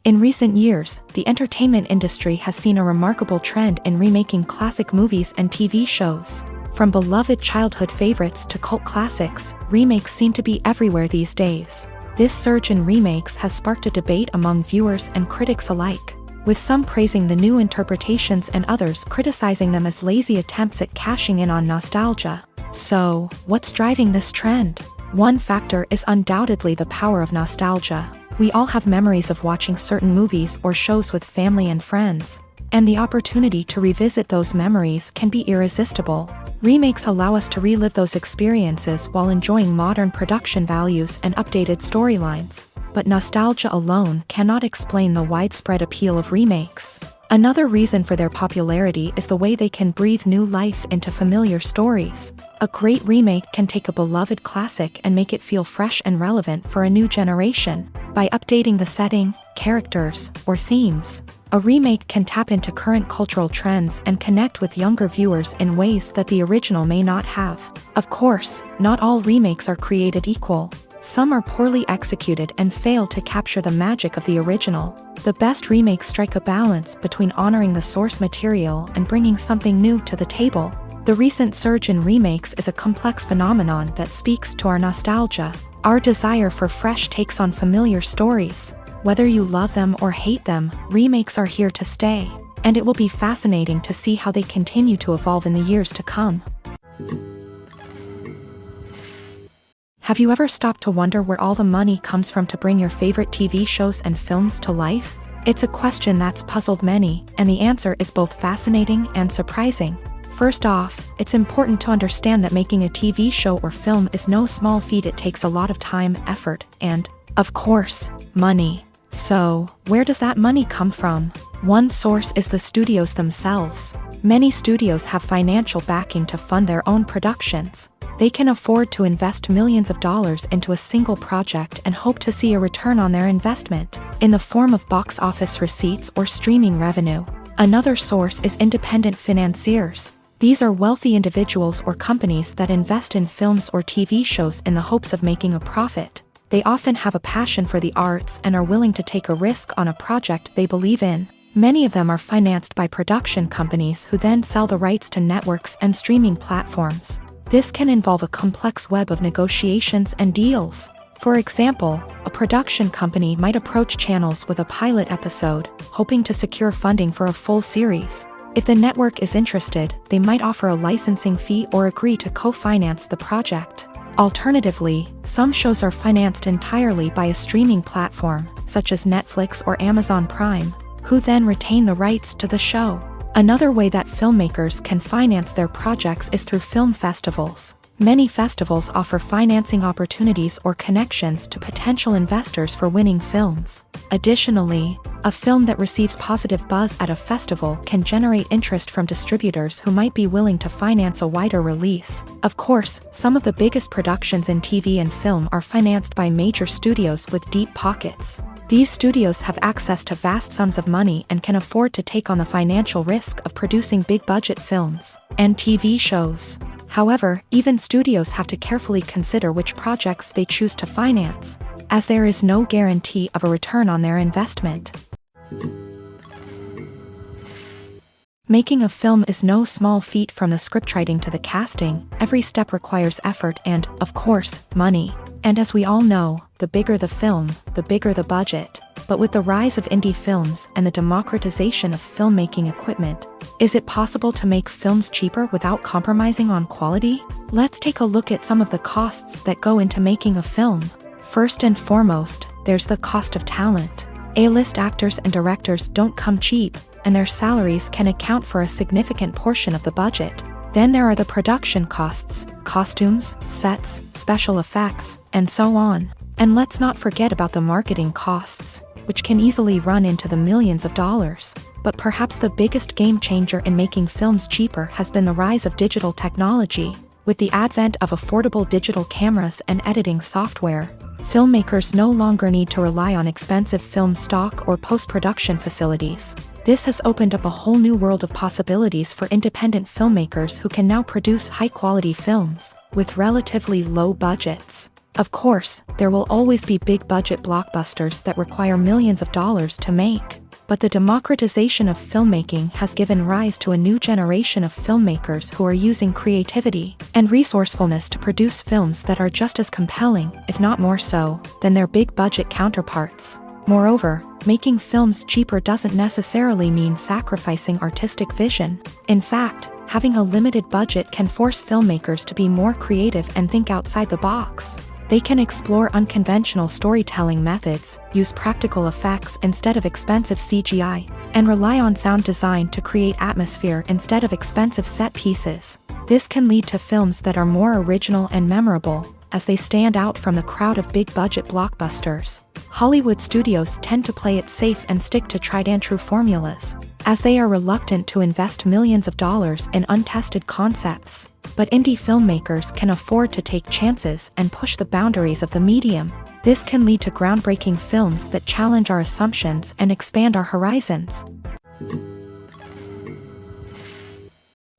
In recent years, the entertainment industry has seen a remarkable trend in remaking classic movies and TV shows. From beloved childhood favorites to cult classics, remakes seem to be everywhere these days. This surge in remakes has sparked a debate among viewers and critics alike, with some praising the new interpretations and others criticizing them as lazy attempts at cashing in on nostalgia. So, what's driving this trend? One factor is undoubtedly the power of nostalgia. We all have memories of watching certain movies or shows with family and friends, and the opportunity to revisit those memories can be irresistible. Remakes allow us to relive those experiences while enjoying modern production values and updated storylines. But nostalgia alone cannot explain the widespread appeal of remakes. Another reason for their popularity is the way they can breathe new life into familiar stories. A great remake can take a beloved classic and make it feel fresh and relevant for a new generation. By updating the setting, characters, or themes, a remake can tap into current cultural trends and connect with younger viewers in ways that the original may not have. Of course, not all remakes are created equal. Some are poorly executed and fail to capture the magic of the original. The best remakes strike a balance between honoring the source material and bringing something new to the table. The recent surge in remakes is a complex phenomenon that speaks to our nostalgia, our desire for fresh takes on familiar stories. Whether you love them or hate them, remakes are here to stay, and it will be fascinating to see how they continue to evolve in the years to come. Have you ever stopped to wonder where all the money comes from to bring your favorite TV shows and films to life? It's a question that's puzzled many, and the answer is both fascinating and surprising. First off, it's important to understand that making a TV show or film is no small feat. It takes a lot of time, effort, and, of course, money. So, where does that money come from? One source is the studios themselves. Many studios have financial backing to fund their own productions. They can afford to invest millions of dollars into a single project and hope to see a return on their investment, in the form of box office receipts or streaming revenue. Another source is independent financiers. These are wealthy individuals or companies that invest in films or TV shows in the hopes of making a profit. They often have a passion for the arts and are willing to take a risk on a project they believe in. Many of them are financed by production companies who then sell the rights to networks and streaming platforms. This can involve a complex web of negotiations and deals. For example, a production company might approach channels with a pilot episode, hoping to secure funding for a full series. If the network is interested, they might offer a licensing fee or agree to co-finance the project. Alternatively, some shows are financed entirely by a streaming platform, such as Netflix or Amazon Prime, who then retain the rights to the show. Another way that filmmakers can finance their projects is through film festivals. Many festivals offer financing opportunities or connections to potential investors for winning films. Additionally, a film that receives positive buzz at a festival can generate interest from distributors who might be willing to finance a wider release. Of course, some of the biggest productions in TV and film are financed by major studios with deep pockets. These studios have access to vast sums of money and can afford to take on the financial risk of producing big-budget films and TV shows. However, even studios have to carefully consider which projects they choose to finance, as there is no guarantee of a return on their investment. Making a film is no small feat. From the scriptwriting to the casting, every step requires effort and, of course, money. And as we all know, the bigger the film, the bigger the budget. But with the rise of indie films and the democratization of filmmaking equipment, is it possible to make films cheaper without compromising on quality? Let's take a look at some of the costs that go into making a film. First and foremost, there's the cost of talent. A-list actors and directors don't come cheap, and their salaries can account for a significant portion of the budget. Then there are the production costs, costumes, sets, special effects, and so on. And let's not forget about the marketing costs, which can easily run into the millions of dollars. But perhaps the biggest game changer in making films cheaper has been the rise of digital technology. With the advent of affordable digital cameras and editing software, filmmakers no longer need to rely on expensive film stock or post-production facilities. This has opened up a whole new world of possibilities for independent filmmakers who can now produce high-quality films with relatively low budgets. Of course, there will always be big-budget blockbusters that require millions of dollars to make. But the democratization of filmmaking has given rise to a new generation of filmmakers who are using creativity and resourcefulness to produce films that are just as compelling, if not more so, than their big-budget counterparts. Moreover, making films cheaper doesn't necessarily mean sacrificing artistic vision. In fact, having a limited budget can force filmmakers to be more creative and think outside the box. They can explore unconventional storytelling methods, use practical effects instead of expensive CGI, and rely on sound design to create atmosphere instead of expensive set pieces. This can lead to films that are more original and memorable, as they stand out from the crowd of big-budget blockbusters. Hollywood studios tend to play it safe and stick to tried-and-true formulas, as they are reluctant to invest millions of dollars in untested concepts. But indie filmmakers can afford to take chances and push the boundaries of the medium. This can lead to groundbreaking films that challenge our assumptions and expand our horizons.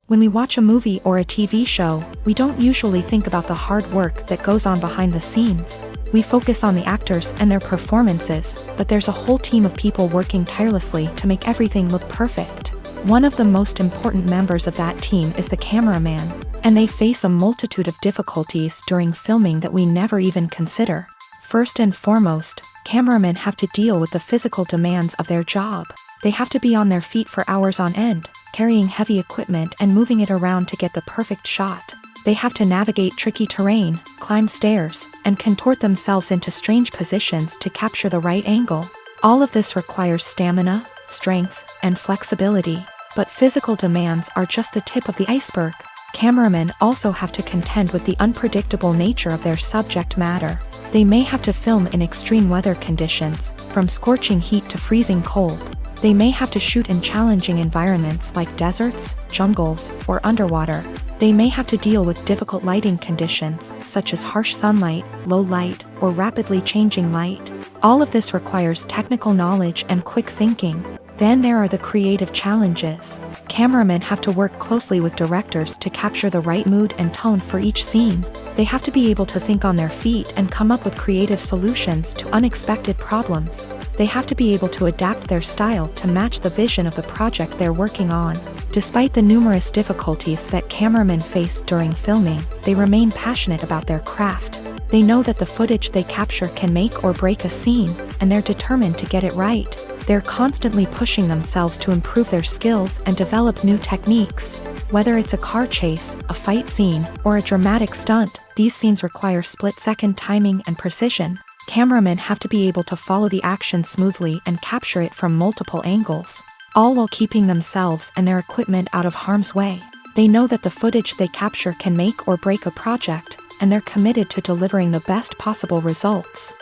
When we watch a movie or a TV show, we don't usually think about the hard work that goes on behind the scenes. We focus on the actors and their performances, but there's a whole team of people working tirelessly to make everything look perfect. One of the most important members of that team is the cameraman, and they face a multitude of difficulties during filming that we never even consider. First and foremost, cameramen have to deal with the physical demands of their job. They have to be on their feet for hours on end, carrying heavy equipment and moving it around to get the perfect shot. They have to navigate tricky terrain, climb stairs, and contort themselves into strange positions to capture the right angle. All of this requires stamina, strength, and flexibility. But physical demands are just the tip of the iceberg. Cameramen also have to contend with the unpredictable nature of their subject matter. They may have to film in extreme weather conditions, from scorching heat to freezing cold. They may have to shoot in challenging environments like deserts, jungles, or underwater. They may have to deal with difficult lighting conditions, such as harsh sunlight, low light, or rapidly changing light. All of this requires technical knowledge and quick thinking. Then there are the creative challenges. Cameramen have to work closely with directors to capture the right mood and tone for each scene. They have to be able to think on their feet and come up with creative solutions to unexpected problems. They have to be able to adapt their style to match the vision of the project they're working on. Despite the numerous difficulties that cameramen face during filming, they remain passionate about their craft. They know that the footage they capture can make or break a scene, and they're determined to get it right. They're constantly pushing themselves to improve their skills and develop new techniques. Whether it's a car chase, a fight scene, or a dramatic stunt, these scenes require split-second timing and precision. Cameramen have to be able to follow the action smoothly and capture it from multiple angles, all while keeping themselves and their equipment out of harm's way. They know that the footage they capture can make or break a project, and they're committed to delivering the best possible results.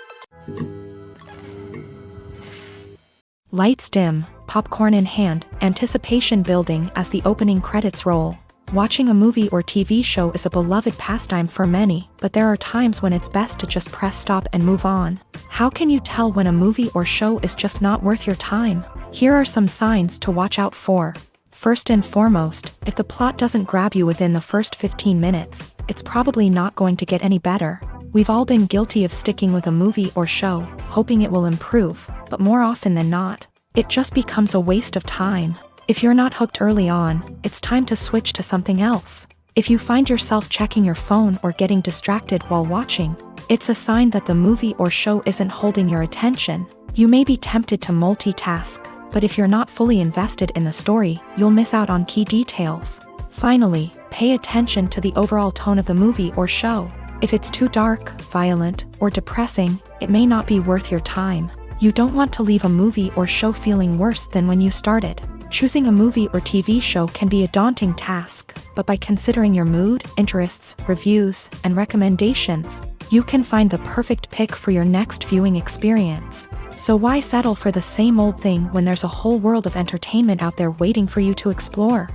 Lights dim, popcorn in hand, anticipation building as the opening credits roll. Watching a movie or TV show is a beloved pastime for many, but there are times when it's best to just press stop and move on. How can you tell when a movie or show is just not worth your time? Here are some signs to watch out for. First and foremost, if the plot doesn't grab you within the first 15 minutes, it's probably not going to get any better. We've all been guilty of sticking with a movie or show, hoping it will improve, but more often than not, it just becomes a waste of time. If you're not hooked early on, it's time to switch to something else. If you find yourself checking your phone or getting distracted while watching, it's a sign that the movie or show isn't holding your attention. You may be tempted to multitask, but if you're not fully invested in the story, you'll miss out on key details. Finally, pay attention to the overall tone of the movie or show. If it's too dark, violent, or depressing, it may not be worth your time. You don't want to leave a movie or show feeling worse than when you started. Choosing a movie or TV show can be a daunting task, but by considering your mood, interests, reviews, and recommendations, you can find the perfect pick for your next viewing experience. So why settle for the same old thing when there's a whole world of entertainment out there waiting for you to explore?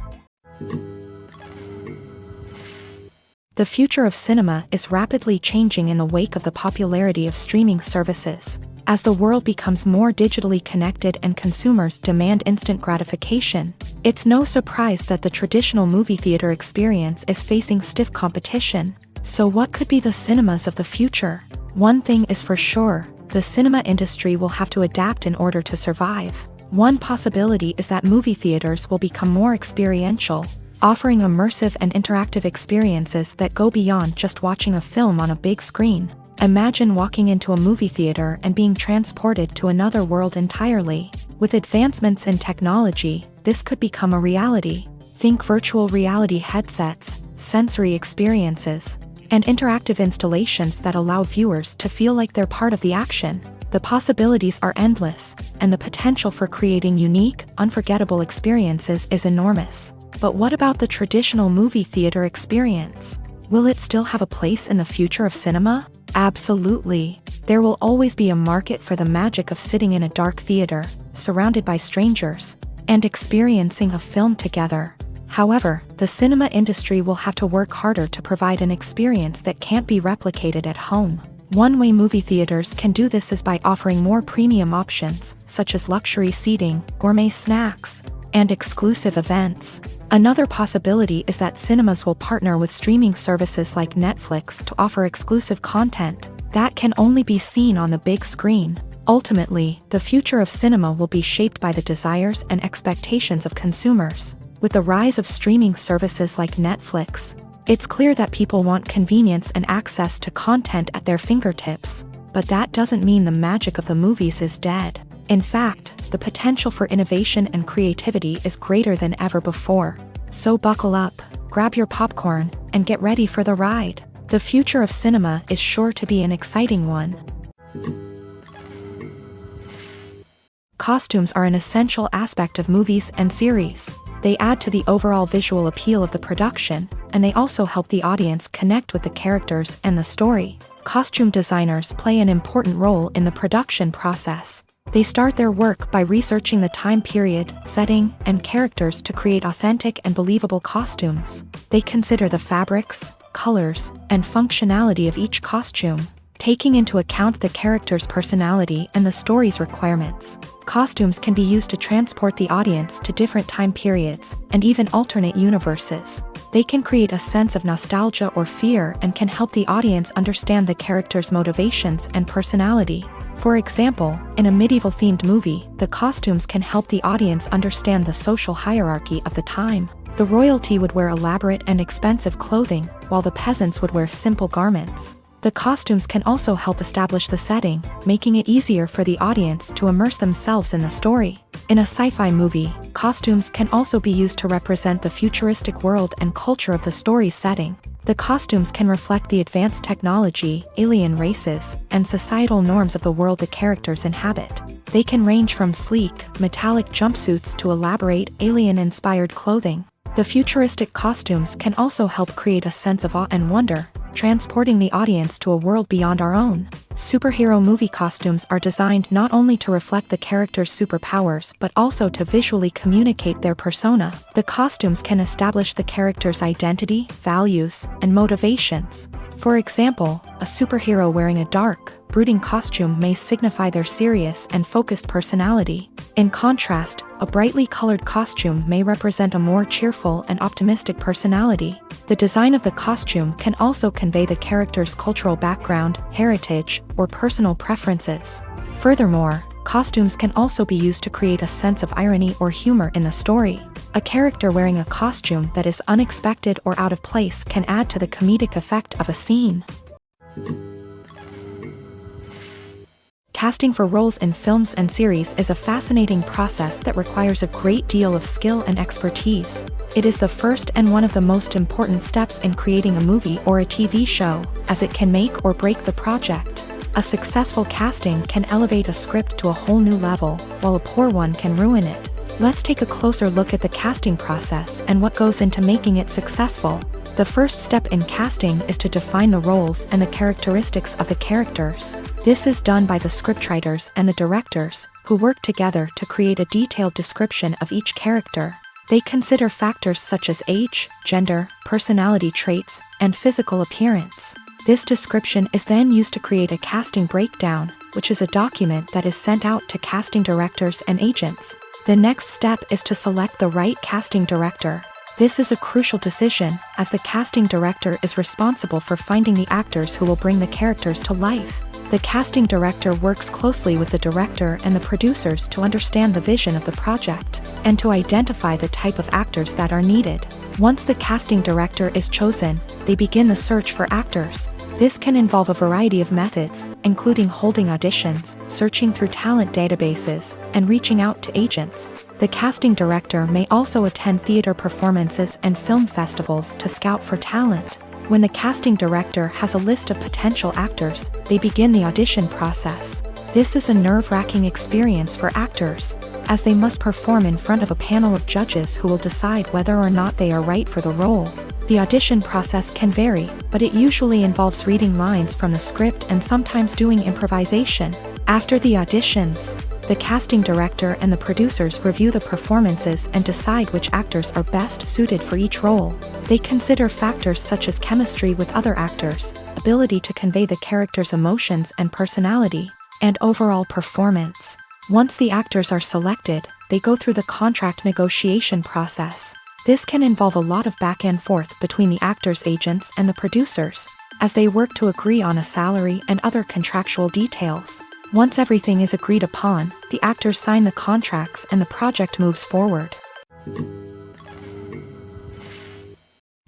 The future of cinema is rapidly changing in the wake of the popularity of streaming services. As the world becomes more digitally connected and consumers demand instant gratification, it's no surprise that the traditional movie theater experience is facing stiff competition. So what could be the cinemas of the future? One thing is for sure, the cinema industry will have to adapt in order to survive. One possibility is that movie theaters will become more experiential, offering immersive and interactive experiences that go beyond just watching a film on a big screen. Imagine walking into a movie theater and being transported to another world entirely. With advancements in technology, this could become a reality. Think virtual reality headsets, sensory experiences, and interactive installations that allow viewers to feel like they're part of the action. The possibilities are endless, and the potential for creating unique, unforgettable experiences is enormous. But what about the traditional movie theater experience? Will it still have a place in the future of cinema? Absolutely. There will always be a market for the magic of sitting in a dark theater, surrounded by strangers, and experiencing a film together. However, the cinema industry will have to work harder to provide an experience that can't be replicated at home. One way movie theaters can do this is by offering more premium options, such as luxury seating, gourmet snacks, and exclusive events. Another possibility is that cinemas will partner with streaming services like Netflix to offer exclusive content that can only be seen on the big screen. Ultimately, the future of cinema will be shaped by the desires and expectations of consumers. With the rise of streaming services like Netflix, it's clear that people want convenience and access to content at their fingertips. But that doesn't mean the magic of the movies is dead. In fact, the potential for innovation and creativity is greater than ever before. So buckle up, grab your popcorn, and get ready for the ride. The future of cinema is sure to be an exciting one. Costumes are an essential aspect of movies and series. They add to the overall visual appeal of the production, and they also help the audience connect with the characters and the story. Costume designers play an important role in the production process. They start their work by researching the time period, setting, and characters to create authentic and believable costumes. They consider the fabrics, colors, and functionality of each costume, taking into account the character's personality and the story's requirements. Costumes can be used to transport the audience to different time periods and even alternate universes. They can create a sense of nostalgia or fear and can help the audience understand the character's motivations and personality. For example, in a medieval-themed movie, the costumes can help the audience understand the social hierarchy of the time. The royalty would wear elaborate and expensive clothing, while the peasants would wear simple garments. The costumes can also help establish the setting, making it easier for the audience to immerse themselves in the story. In a sci-fi movie, costumes can also be used to represent the futuristic world and culture of the story's setting. The costumes can reflect the advanced technology, alien races, and societal norms of the world the characters inhabit. They can range from sleek, metallic jumpsuits to elaborate, alien-inspired clothing. The futuristic costumes can also help create a sense of awe and wonder, transporting the audience to a world beyond our own. Superhero movie costumes are designed not only to reflect the character's superpowers but also to visually communicate their persona. The costumes can establish the character's identity, values, and motivations. For example, a superhero wearing a dark, brooding costume may signify their serious and focused personality. In contrast, a brightly colored costume may represent a more cheerful and optimistic personality. The design of the costume can also convey the character's cultural background, heritage, or personal preferences. Furthermore, costumes can also be used to create a sense of irony or humor in the story. A character wearing a costume that is unexpected or out of place can add to the comedic effect of a scene. Casting for roles in films and series is a fascinating process that requires a great deal of skill and expertise. It is the first and one of the most important steps in creating a movie or a TV show, as it can make or break the project. A successful casting can elevate a script to a whole new level, while a poor one can ruin it. Let's take a closer look at the casting process and what goes into making it successful. The first step in casting is to define the roles and the characteristics of the characters. This is done by the scriptwriters and the directors, who work together to create a detailed description of each character. They consider factors such as age, gender, personality traits, and physical appearance. This description is then used to create a casting breakdown, which is a document that is sent out to casting directors and agents. The next step is to select the right casting director. This is a crucial decision, as the casting director is responsible for finding the actors who will bring the characters to life. The casting director works closely with the director and the producers to understand the vision of the project, and to identify the type of actors that are needed. Once the casting director is chosen, they begin the search for actors. This can involve a variety of methods, including holding auditions, searching through talent databases, and reaching out to agents. The casting director may also attend theater performances and film festivals to scout for talent. When the casting director has a list of potential actors, they begin the audition process. This is a nerve-wracking experience for actors, as they must perform in front of a panel of judges who will decide whether or not they are right for the role. The audition process can vary, but it usually involves reading lines from the script and sometimes doing improvisation. After the auditions, the casting director and the producers review the performances and decide which actors are best suited for each role. They consider factors such as chemistry with other actors, ability to convey the character's emotions and personality, and overall performance. Once the actors are selected, they go through the contract negotiation process. This can involve a lot of back and forth between the actors' agents and the producers, as they work to agree on a salary and other contractual details. Once everything is agreed upon, the actors sign the contracts and the project moves forward.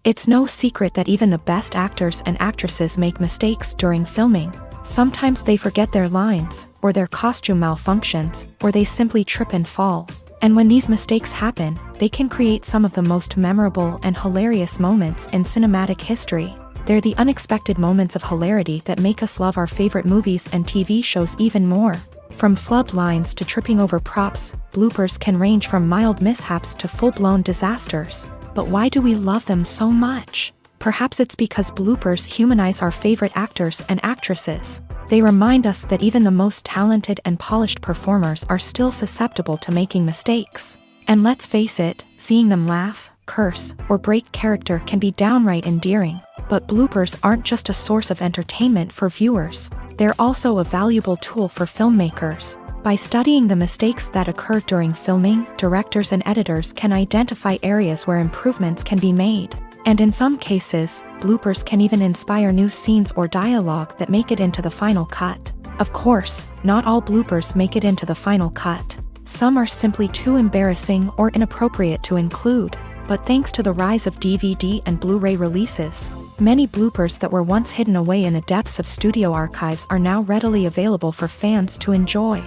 It's no secret that even the best actors and actresses make mistakes during filming. Sometimes they forget their lines, or their costume malfunctions, or they simply trip and fall. And when these mistakes happen, they can create some of the most memorable and hilarious moments in cinematic history. They're the unexpected moments of hilarity that make us love our favorite movies and TV shows even more. From flubbed lines to tripping over props, bloopers can range from mild mishaps to full-blown disasters. But why do we love them so much? Perhaps it's because bloopers humanize our favorite actors and actresses. They remind us that even the most talented and polished performers are still susceptible to making mistakes. And let's face it, seeing them laugh, curse, or break character can be downright endearing. But bloopers aren't just a source of entertainment for viewers. They're also a valuable tool for filmmakers. By studying the mistakes that occur during filming, directors and editors can identify areas where improvements can be made. And in some cases, bloopers can even inspire new scenes or dialogue that make it into the final cut. Of course, not all bloopers make it into the final cut. Some are simply too embarrassing or inappropriate to include. But thanks to the rise of DVD and Blu-ray releases, many bloopers that were once hidden away in the depths of studio archives are now readily available for fans to enjoy.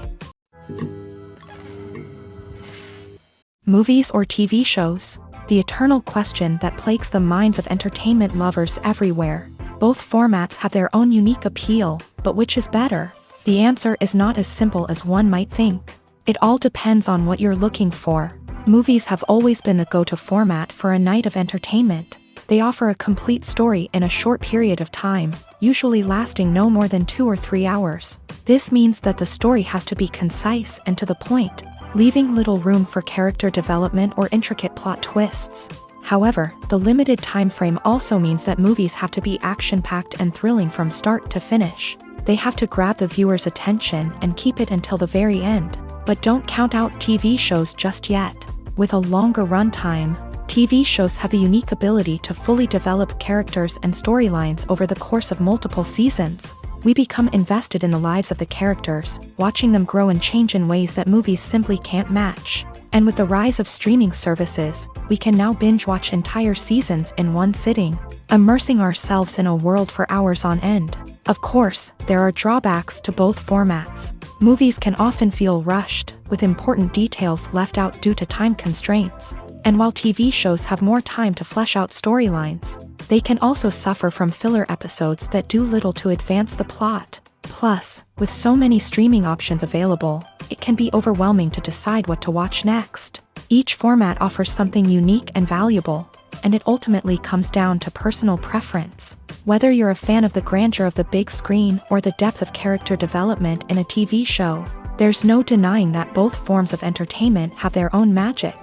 Movies or TV shows? The eternal question that plagues the minds of entertainment lovers everywhere. Both formats have their own unique appeal, but which is better? The answer is not as simple as one might think. It all depends on what you're looking for. Movies have always been the go-to format for a night of entertainment. They offer a complete story in a short period of time, usually lasting no more than 2 or 3 hours. This means that the story has to be concise and to the point, leaving little room for character development or intricate plot twists. However, the limited time frame also means that movies have to be action-packed and thrilling from start to finish. They have to grab the viewer's attention and keep it until the very end. But don't count out TV shows just yet. With a longer runtime, TV shows have the unique ability to fully develop characters and storylines over the course of multiple seasons. We become invested in the lives of the characters, watching them grow and change in ways that movies simply can't match. And with the rise of streaming services, we can now binge-watch entire seasons in one sitting, immersing ourselves in a world for hours on end. Of course, there are drawbacks to both formats. Movies can often feel rushed, with important details left out due to time constraints. And while TV shows have more time to flesh out storylines, they can also suffer from filler episodes that do little to advance the plot. Plus, with so many streaming options available, it can be overwhelming to decide what to watch next. Each format offers something unique and valuable, and it ultimately comes down to personal preference. Whether you're a fan of the grandeur of the big screen or the depth of character development in a TV show, there's no denying that both forms of entertainment have their own magic.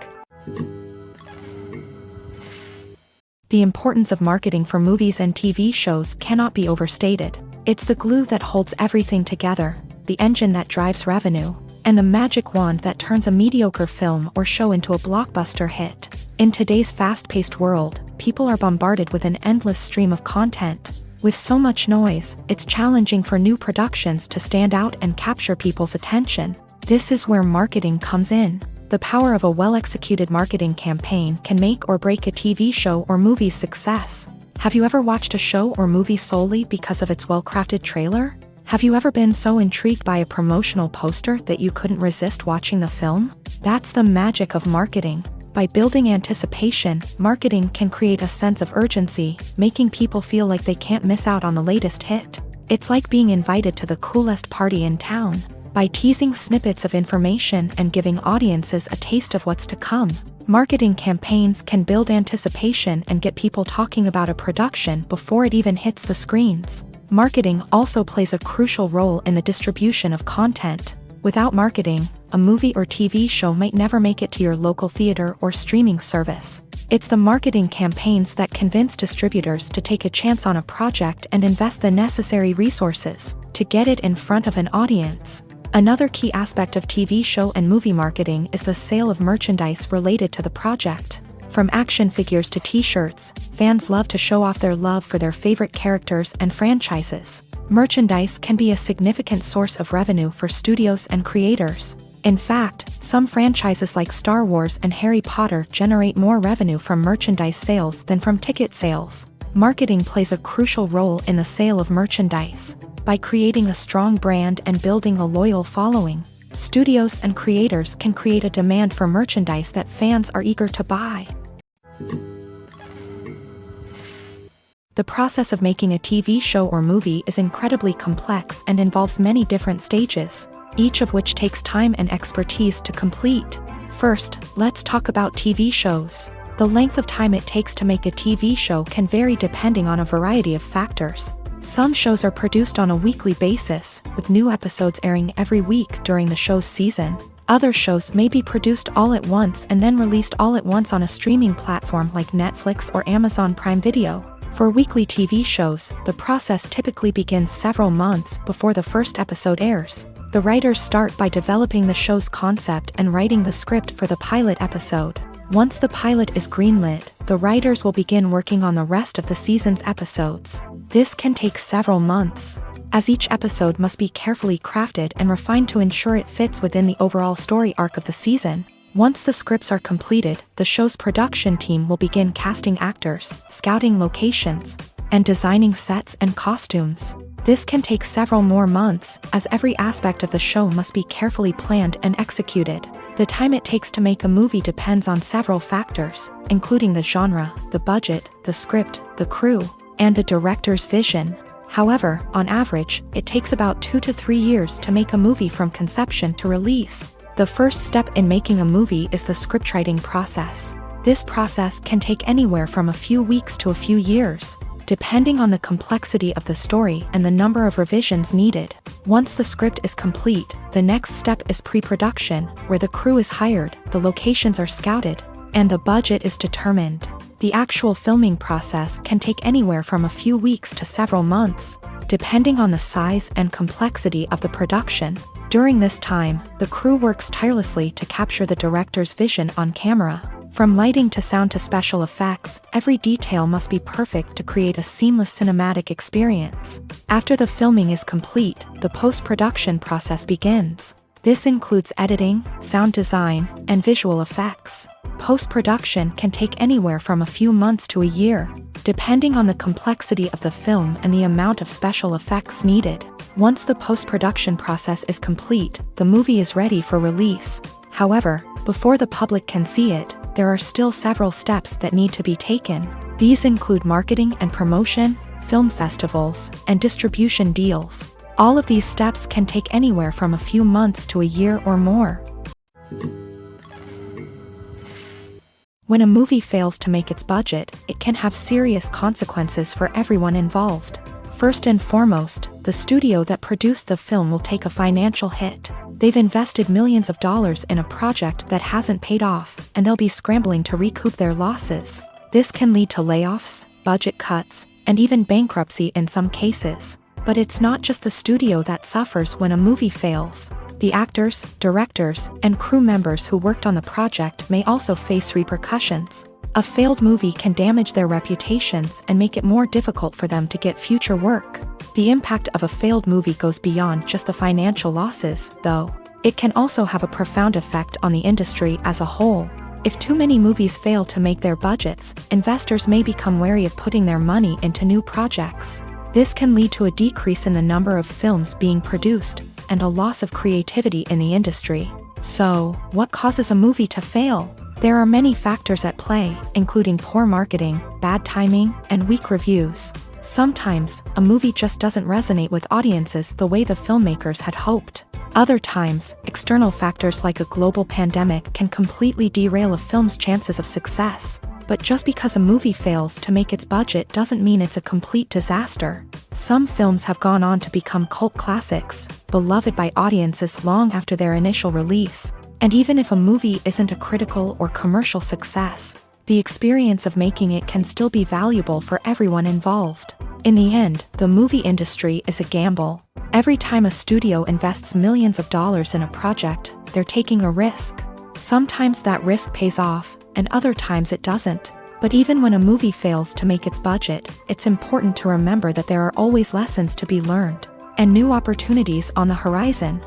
The importance of marketing for movies and TV shows cannot be overstated. It's the glue that holds everything together. the engine that drives revenue, and the magic wand that turns a mediocre film or show into a blockbuster hit. In today's fast-paced world, people are bombarded with an endless stream of content. With so much noise, it's challenging for new productions to stand out and capture people's attention. This is where marketing comes in. The power of a well-executed marketing campaign can make or break a TV show or movie's success. Have you ever watched a show or movie solely because of its well-crafted trailer? Have you ever been so intrigued by a promotional poster that you couldn't resist watching the film? That's the magic of marketing. By building anticipation, marketing can create a sense of urgency, making people feel like they can't miss out on the latest hit. It's like being invited to the coolest party in town. By teasing snippets of information and giving audiences a taste of what's to come, marketing campaigns can build anticipation and get people talking about a production before it even hits the screens. Marketing also plays a crucial role in the distribution of content. Without marketing, a movie or TV show might never make it to your local theater or streaming service. It's the marketing campaigns that convince distributors to take a chance on a project and invest the necessary resources to get it in front of an audience. Another key aspect of TV show and movie marketing is the sale of merchandise related to the project. From action figures to t-shirts, fans love to show off their love for their favorite characters and franchises. Merchandise can be a significant source of revenue for studios and creators. In fact, some franchises like Star Wars and Harry Potter generate more revenue from merchandise sales than from ticket sales. Marketing plays a crucial role in the sale of merchandise. By creating a strong brand and building a loyal following, studios and creators can create a demand for merchandise that fans are eager to buy. The process of making a TV show or movie is incredibly complex and involves many different stages, each of which takes time and expertise to complete. First, let's talk about TV shows. The length of time it takes to make a TV show can vary depending on a variety of factors. Some shows are produced on a weekly basis, with new episodes airing every week during the show's season. Other shows may be produced all at once and then released all at once on a streaming platform like Netflix or Amazon Prime Video. For weekly TV shows, the process typically begins several months before the first episode airs. The writers start by developing the show's concept and writing the script for the pilot episode. Once the pilot is greenlit, the writers will begin working on the rest of the season's episodes. This can take several months, as each episode must be carefully crafted and refined to ensure it fits within the overall story arc of the season. Once the scripts are completed, the show's production team will begin casting actors, scouting locations, and designing sets and costumes. This can take several more months, as every aspect of the show must be carefully planned and executed. The time it takes to make a movie depends on several factors, including the genre, the budget, the script, the crew, and the director's vision. However, on average, it takes about 2 to 3 years to make a movie from conception to release. The first step in making a movie is the scriptwriting process. This process can take anywhere from a few weeks to a few years, depending on the complexity of the story and the number of revisions needed. Once the script is complete, the next step is pre-production, where the crew is hired, the locations are scouted, and the budget is determined. The actual filming process can take anywhere from a few weeks to several months, depending on the size and complexity of the production. During this time, the crew works tirelessly to capture the director's vision on camera. From lighting to sound to special effects, every detail must be perfect to create a seamless cinematic experience. After the filming is complete, the post-production process begins. This includes editing, sound design, and visual effects. Post-production can take anywhere from a few months to a year, depending on the complexity of the film and the amount of special effects needed. Once the post-production process is complete, the movie is ready for release. However, before the public can see it, there are still several steps that need to be taken. These include marketing and promotion, film festivals, and distribution deals. All of these steps can take anywhere from a few months to a year or more. When a movie fails to make its budget, it can have serious consequences for everyone involved. First and foremost, the studio that produced the film will take a financial hit. They've invested millions of dollars in a project that hasn't paid off, and they'll be scrambling to recoup their losses. This can lead to layoffs, budget cuts, and even bankruptcy in some cases. But it's not just the studio that suffers when a movie fails. The actors, directors, and crew members who worked on the project may also face repercussions. A failed movie can damage their reputations and make it more difficult for them to get future work. The impact of a failed movie goes beyond just the financial losses, though. It can also have a profound effect on the industry as a whole. If too many movies fail to make their budgets, investors may become wary of putting their money into new projects. This can lead to a decrease in the number of films being produced, and a loss of creativity in the industry. So, what causes a movie to fail? There are many factors at play, including poor marketing, bad timing, and weak reviews. Sometimes, a movie just doesn't resonate with audiences the way the filmmakers had hoped. Other times, external factors like a global pandemic can completely derail a film's chances of success. But just because a movie fails to make its budget doesn't mean it's a complete disaster. Some films have gone on to become cult classics, beloved by audiences long after their initial release. And even if a movie isn't a critical or commercial success, the experience of making it can still be valuable for everyone involved. In the end, the movie industry is a gamble. Every time a studio invests millions of dollars in a project, they're taking a risk. Sometimes that risk pays off, and other times it doesn't. But even when a movie fails to make its budget, it's important to remember that there are always lessons to be learned, and new opportunities on the horizon.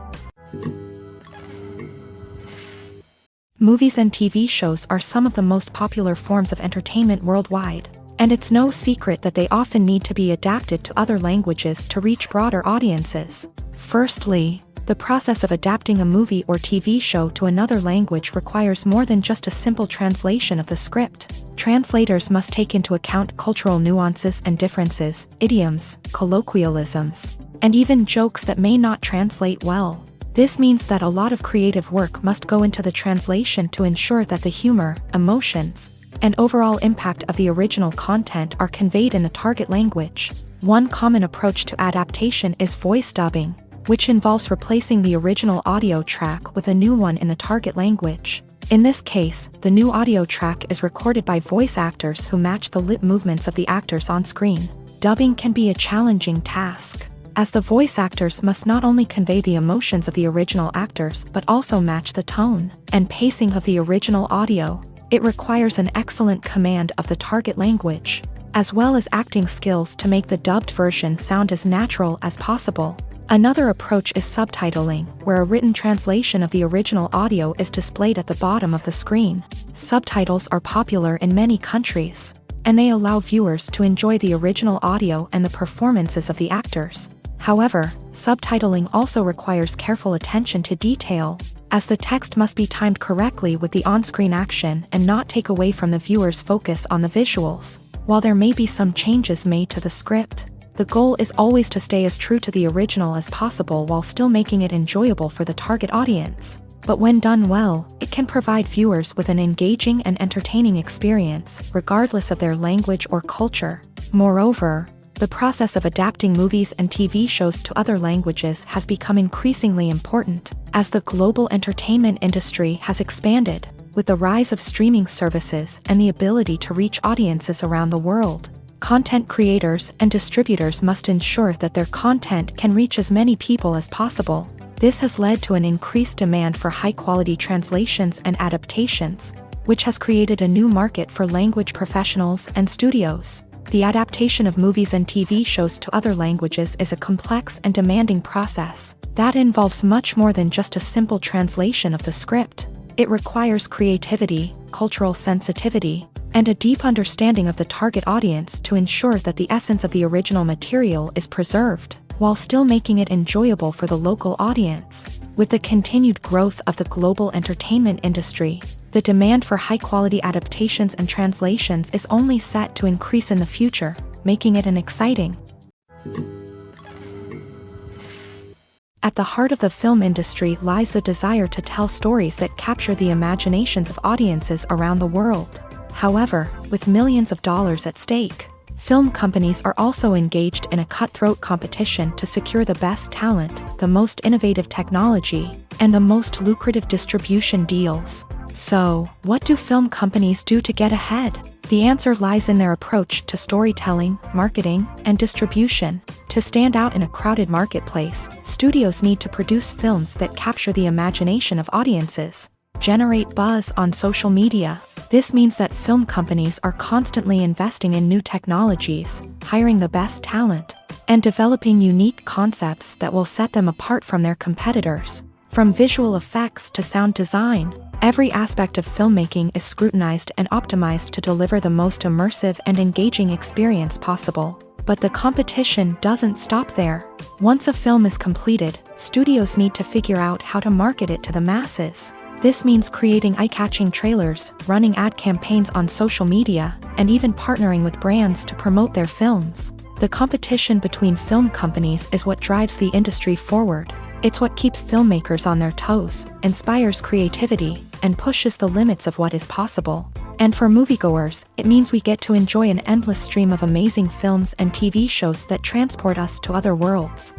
Movies and TV shows are some of the most popular forms of entertainment worldwide, and it's no secret that they often need to be adapted to other languages to reach broader audiences. Firstly, the process of adapting a movie or TV show to another language requires more than just a simple translation of the script. Translators must take into account cultural nuances and differences, idioms, colloquialisms, and even jokes that may not translate well. This means that a lot of creative work must go into the translation to ensure that the humor, emotions, and overall impact of the original content are conveyed in the target language. One common approach to adaptation is voice dubbing, which involves replacing the original audio track with a new one in the target language. In this case, the new audio track is recorded by voice actors who match the lip movements of the actors on screen. Dubbing can be a challenging task, as the voice actors must not only convey the emotions of the original actors but also match the tone and pacing of the original audio. It requires an excellent command of the target language, as well as acting skills to make the dubbed version sound as natural as possible. Another approach is subtitling, where a written translation of the original audio is displayed at the bottom of the screen. Subtitles are popular in many countries, and they allow viewers to enjoy the original audio and the performances of the actors. However, subtitling also requires careful attention to detail, as the text must be timed correctly with the on-screen action and not take away from the viewer's focus on the visuals. While there may be some changes made to the script, the goal is always to stay as true to the original as possible while still making it enjoyable for the target audience. But when done well, it can provide viewers with an engaging and entertaining experience, regardless of their language or culture. Moreover, the process of adapting movies and TV shows to other languages has become increasingly important, as the global entertainment industry has expanded, with the rise of streaming services and the ability to reach audiences around the world. Content creators and distributors must ensure that their content can reach as many people as possible. This has led to an increased demand for high-quality translations and adaptations, which has created a new market for language professionals and studios. The adaptation of movies and TV shows to other languages is a complex and demanding process that involves much more than just a simple translation of the script. It requires creativity, cultural sensitivity, and a deep understanding of the target audience to ensure that the essence of the original material is preserved, while still making it enjoyable for the local audience. With the continued growth of the global entertainment industry, the demand for high-quality adaptations and translations is only set to increase in the future, making it an exciting. At the heart of the film industry lies the desire to tell stories that capture the imaginations of audiences around the world. However, with millions of dollars at stake, film companies are also engaged in a cutthroat competition to secure the best talent, the most innovative technology, and the most lucrative distribution deals. So, what do film companies do to get ahead? The answer lies in their approach to storytelling, marketing, and distribution. To stand out in a crowded marketplace, studios need to produce films that capture the imagination of audiences, generate buzz on social media. This means that film companies are constantly investing in new technologies, hiring the best talent, and developing unique concepts that will set them apart from their competitors. From visual effects to sound design, every aspect of filmmaking is scrutinized and optimized to deliver the most immersive and engaging experience possible. But the competition doesn't stop there. Once a film is completed, studios need to figure out how to market it to the masses. This means creating eye-catching trailers, running ad campaigns on social media, and even partnering with brands to promote their films. The competition between film companies is what drives the industry forward. It's what keeps filmmakers on their toes, inspires creativity, and pushes the limits of what is possible. And for moviegoers, it means we get to enjoy an endless stream of amazing films and TV shows that transport us to other worlds.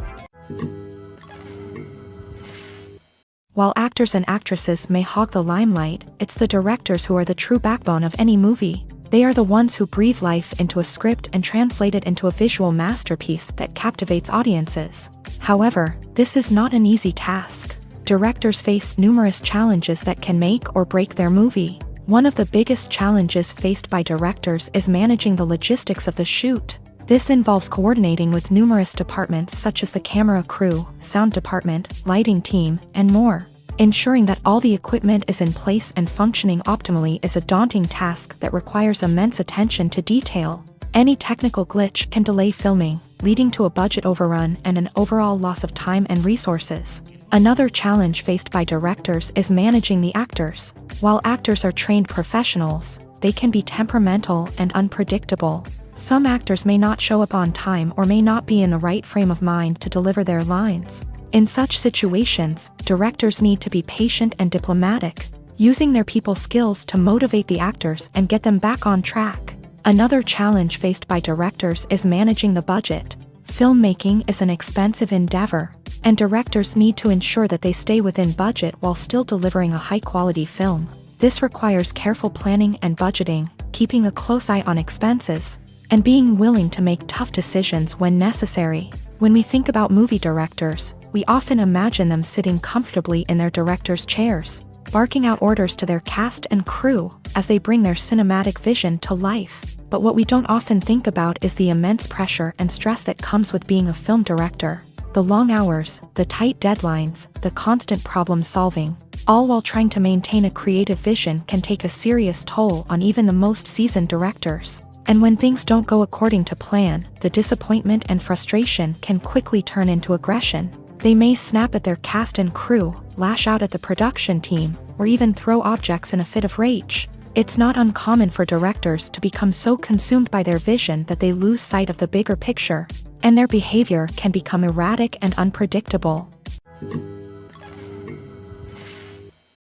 While actors and actresses may hog the limelight, it's the directors who are the true backbone of any movie. They are the ones who breathe life into a script and translate it into a visual masterpiece that captivates audiences. However, this is not an easy task. Directors face numerous challenges that can make or break their movie. One of the biggest challenges faced by directors is managing the logistics of the shoot. This involves coordinating with numerous departments such as the camera crew, sound department, lighting team, and more. Ensuring that all the equipment is in place and functioning optimally is a daunting task that requires immense attention to detail. Any technical glitch can delay filming, leading to a budget overrun and an overall loss of time and resources. Another challenge faced by directors is managing the actors. While actors are trained professionals, they can be temperamental and unpredictable. Some actors may not show up on time or may not be in the right frame of mind to deliver their lines. In such situations, directors need to be patient and diplomatic, using their people skills to motivate the actors and get them back on track. Another challenge faced by directors is managing the budget. Filmmaking is an expensive endeavor, and directors need to ensure that they stay within budget while still delivering a high-quality film. This requires careful planning and budgeting, keeping a close eye on expenses, and being willing to make tough decisions when necessary. When we think about movie directors, we often imagine them sitting comfortably in their director's chairs, barking out orders to their cast and crew as they bring their cinematic vision to life. But what we don't often think about is the immense pressure and stress that comes with being a film director. The long hours, the tight deadlines, the constant problem solving, all while trying to maintain a creative vision can take a serious toll on even the most seasoned directors. And when things don't go according to plan, the disappointment and frustration can quickly turn into aggression. They may snap at their cast and crew, lash out at the production team, or even throw objects in a fit of rage. It's not uncommon for directors to become so consumed by their vision that they lose sight of the bigger picture, and their behavior can become erratic and unpredictable.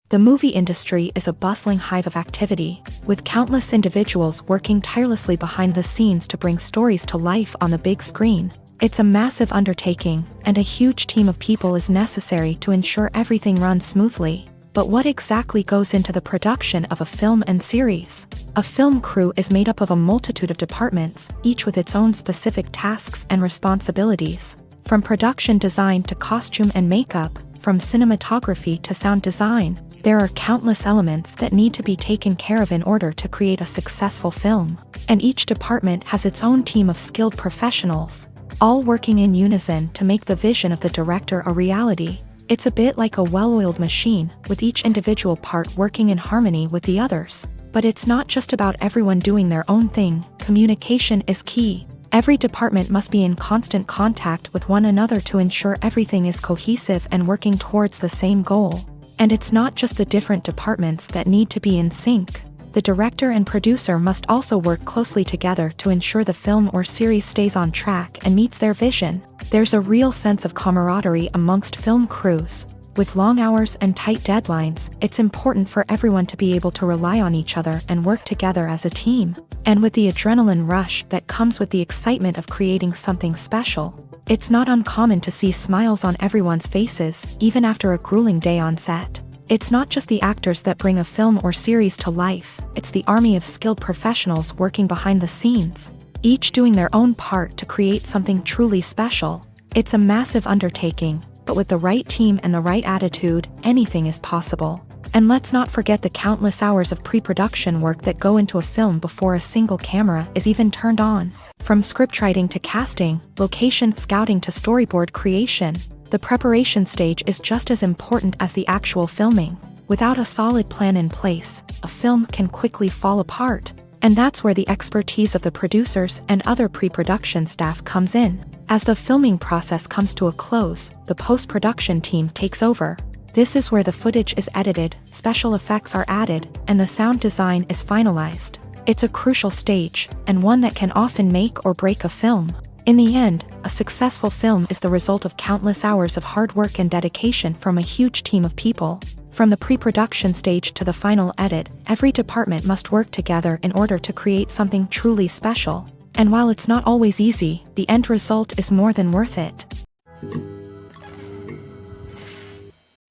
The movie industry is a bustling hive of activity, with countless individuals working tirelessly behind the scenes to bring stories to life on the big screen. It's a massive undertaking, and a huge team of people is necessary to ensure everything runs smoothly. But what exactly goes into the production of a film and series? A film crew is made up of a multitude of departments, each with its own specific tasks and responsibilities. From production design to costume and makeup, from cinematography to sound design, there are countless elements that need to be taken care of in order to create a successful film. And each department has its own team of skilled professionals, all working in unison to make the vision of the director a reality. It's a bit like a well-oiled machine, with each individual part working in harmony with the others. But it's not just about everyone doing their own thing. Communication is key. Every department must be in constant contact with one another to ensure everything is cohesive and working towards the same goal. And it's not just the different departments that need to be in sync. The director and producer must also work closely together to ensure the film or series stays on track and meets their vision. There's a real sense of camaraderie amongst film crews. With long hours and tight deadlines, it's important for everyone to be able to rely on each other and work together as a team. And with the adrenaline rush that comes with the excitement of creating something special, it's not uncommon to see smiles on everyone's faces, even after a grueling day on set. It's not just the actors that bring a film or series to life, it's the army of skilled professionals working behind the scenes, each doing their own part to create something truly special. It's a massive undertaking, but with the right team and the right attitude, anything is possible. And let's not forget the countless hours of pre-production work that go into a film before a single camera is even turned on. From scriptwriting to casting, location scouting to storyboard creation, the preparation stage is just as important as the actual filming. Without a solid plan in place, a film can quickly fall apart. And that's where the expertise of the producers and other pre-production staff comes in. As the filming process comes to a close, the post-production team takes over. This is where the footage is edited, special effects are added, and the sound design is finalized. It's a crucial stage, and one that can often make or break a film. In the end, a successful film is the result of countless hours of hard work and dedication from a huge team of people. From the pre-production stage to the final edit, every department must work together in order to create something truly special. And while it's not always easy, the end result is more than worth it.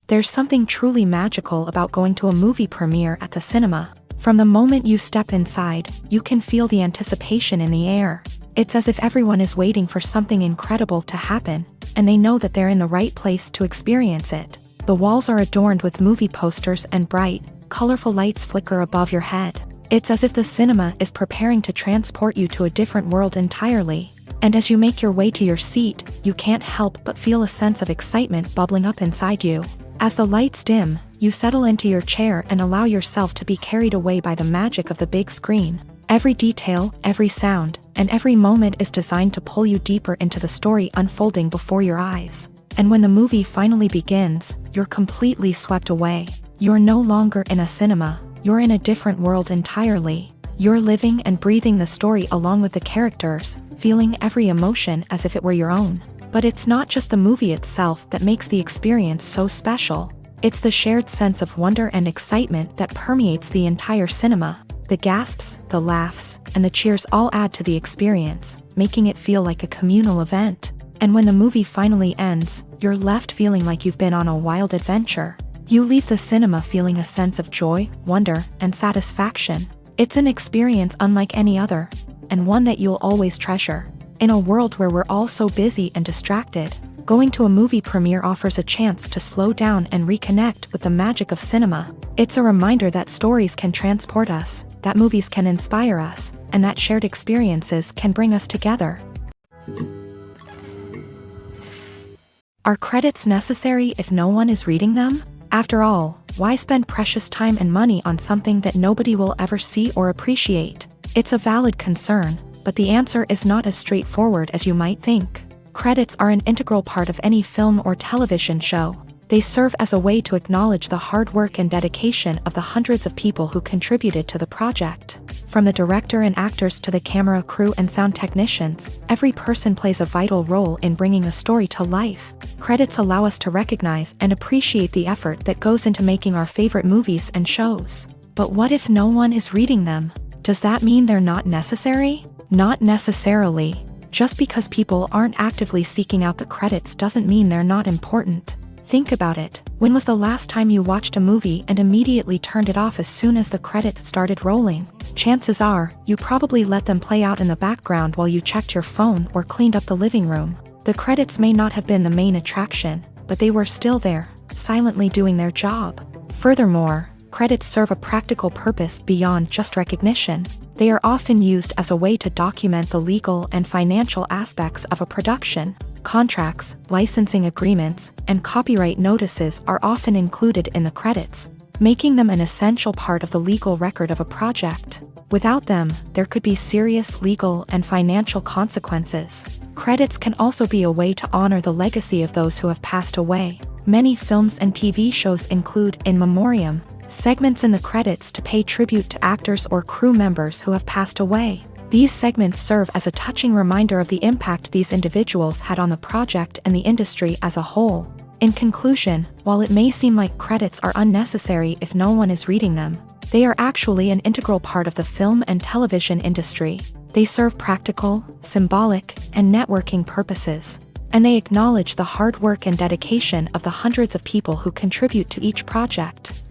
There's something truly magical about going to a movie premiere at the cinema. From the moment you step inside, you can feel the anticipation in the air. It's as if everyone is waiting for something incredible to happen, and they know that they're in the right place to experience it. The walls are adorned with movie posters and bright, colorful lights flicker above your head. It's as if the cinema is preparing to transport you to a different world entirely. And as you make your way to your seat, you can't help but feel a sense of excitement bubbling up inside you. As the lights dim, you settle into your chair and allow yourself to be carried away by the magic of the big screen. Every detail, every sound, and every moment is designed to pull you deeper into the story unfolding before your eyes. And when the movie finally begins, you're completely swept away. You're no longer in a cinema, you're in a different world entirely. You're living and breathing the story along with the characters, feeling every emotion as if it were your own. But it's not just the movie itself that makes the experience so special. It's the shared sense of wonder and excitement that permeates the entire cinema. The gasps, the laughs, and the cheers all add to the experience, making it feel like a communal event. And when the movie finally ends, you're left feeling like you've been on a wild adventure. You leave the cinema feeling a sense of joy, wonder, and satisfaction. It's an experience unlike any other, and one that you'll always treasure. In a world where we're all so busy and distracted, going to a movie premiere offers a chance to slow down and reconnect with the magic of cinema. It's a reminder that stories can transport us, that movies can inspire us, and that shared experiences can bring us together. Are credits necessary if no one is reading them? After all, why spend precious time and money on something that nobody will ever see or appreciate? It's a valid concern, but the answer is not as straightforward as you might think. Credits are an integral part of any film or television show. They serve as a way to acknowledge the hard work and dedication of the hundreds of people who contributed to the project. From the director and actors to the camera crew and sound technicians, every person plays a vital role in bringing a story to life. Credits allow us to recognize and appreciate the effort that goes into making our favorite movies and shows. But what if no one is reading them? Does that mean they're not necessary? Not necessarily. Just because people aren't actively seeking out the credits doesn't mean they're not important. Think about it. When was the last time you watched a movie and immediately turned it off as soon as the credits started rolling? Chances are, you probably let them play out in the background while you checked your phone or cleaned up the living room. The credits may not have been the main attraction, but they were still there, silently doing their job. Furthermore, credits serve a practical purpose beyond just recognition. They are often used as a way to document the legal and financial aspects of a production. Contracts, licensing agreements, and copyright notices are often included in the credits, making them an essential part of the legal record of a project. Without them, there could be serious legal and financial consequences. Credits can also be a way to honor the legacy of those who have passed away. Many films and TV shows include in memoriam segments in the credits to pay tribute to actors or crew members who have passed away. These segments serve as a touching reminder of the impact these individuals had on the project and the industry as a whole. In conclusion, while it may seem like credits are unnecessary if no one is reading them, they are actually an integral part of the film and television industry. They serve practical, symbolic, and networking purposes. and they acknowledge the hard work and dedication of the hundreds of people who contribute to each project.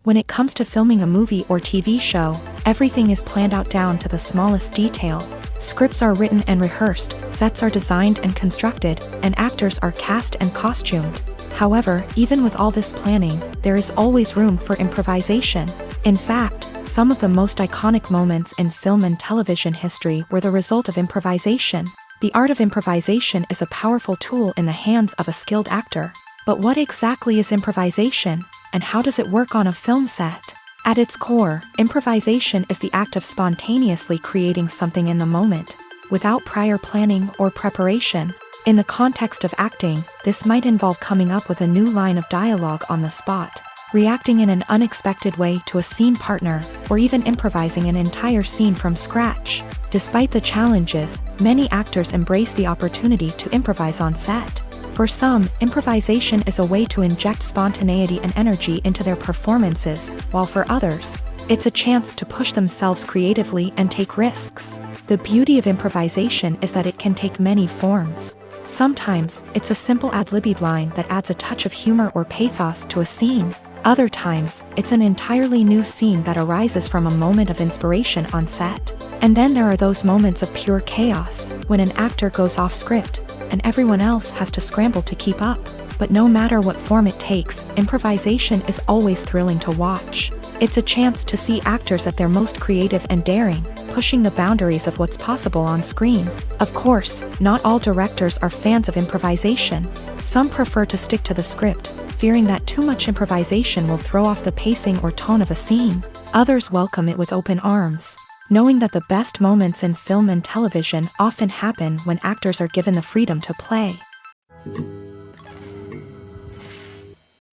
When it comes to filming a movie or TV show, everything is planned out down to the smallest detail. Scripts are written and rehearsed, sets are designed and constructed, and actors are cast and costumed. However, even with all this planning, there is always room for improvisation. In fact, some of the most iconic moments in film and television history were the result of improvisation. The art of improvisation is a powerful tool in the hands of a skilled actor. But what exactly is improvisation, and how does it work on a film set? At its core, improvisation is the act of spontaneously creating something in the moment, without prior planning or preparation. In the context of acting, this might involve coming up with a new line of dialogue on the spot, reacting in an unexpected way to a scene partner, or even improvising an entire scene from scratch. Despite the challenges, many actors embrace the opportunity to improvise on set. For some, improvisation is a way to inject spontaneity and energy into their performances, while for others, it's a chance to push themselves creatively and take risks. The beauty of improvisation is that it can take many forms. Sometimes, it's a simple ad-libbed line that adds a touch of humor or pathos to a scene. Other times, it's an entirely new scene that arises from a moment of inspiration on set. And then there are those moments of pure chaos, when an actor goes off script, and everyone else has to scramble to keep up. But no matter what form it takes, improvisation is always thrilling to watch. It's a chance to see actors at their most creative and daring, pushing the boundaries of what's possible on screen. Of course, not all directors are fans of improvisation. Some prefer to stick to the script, fearing that too much improvisation will throw off the pacing or tone of a scene. Others welcome it with open arms, knowing that the best moments in film and television often happen when actors are given the freedom to play.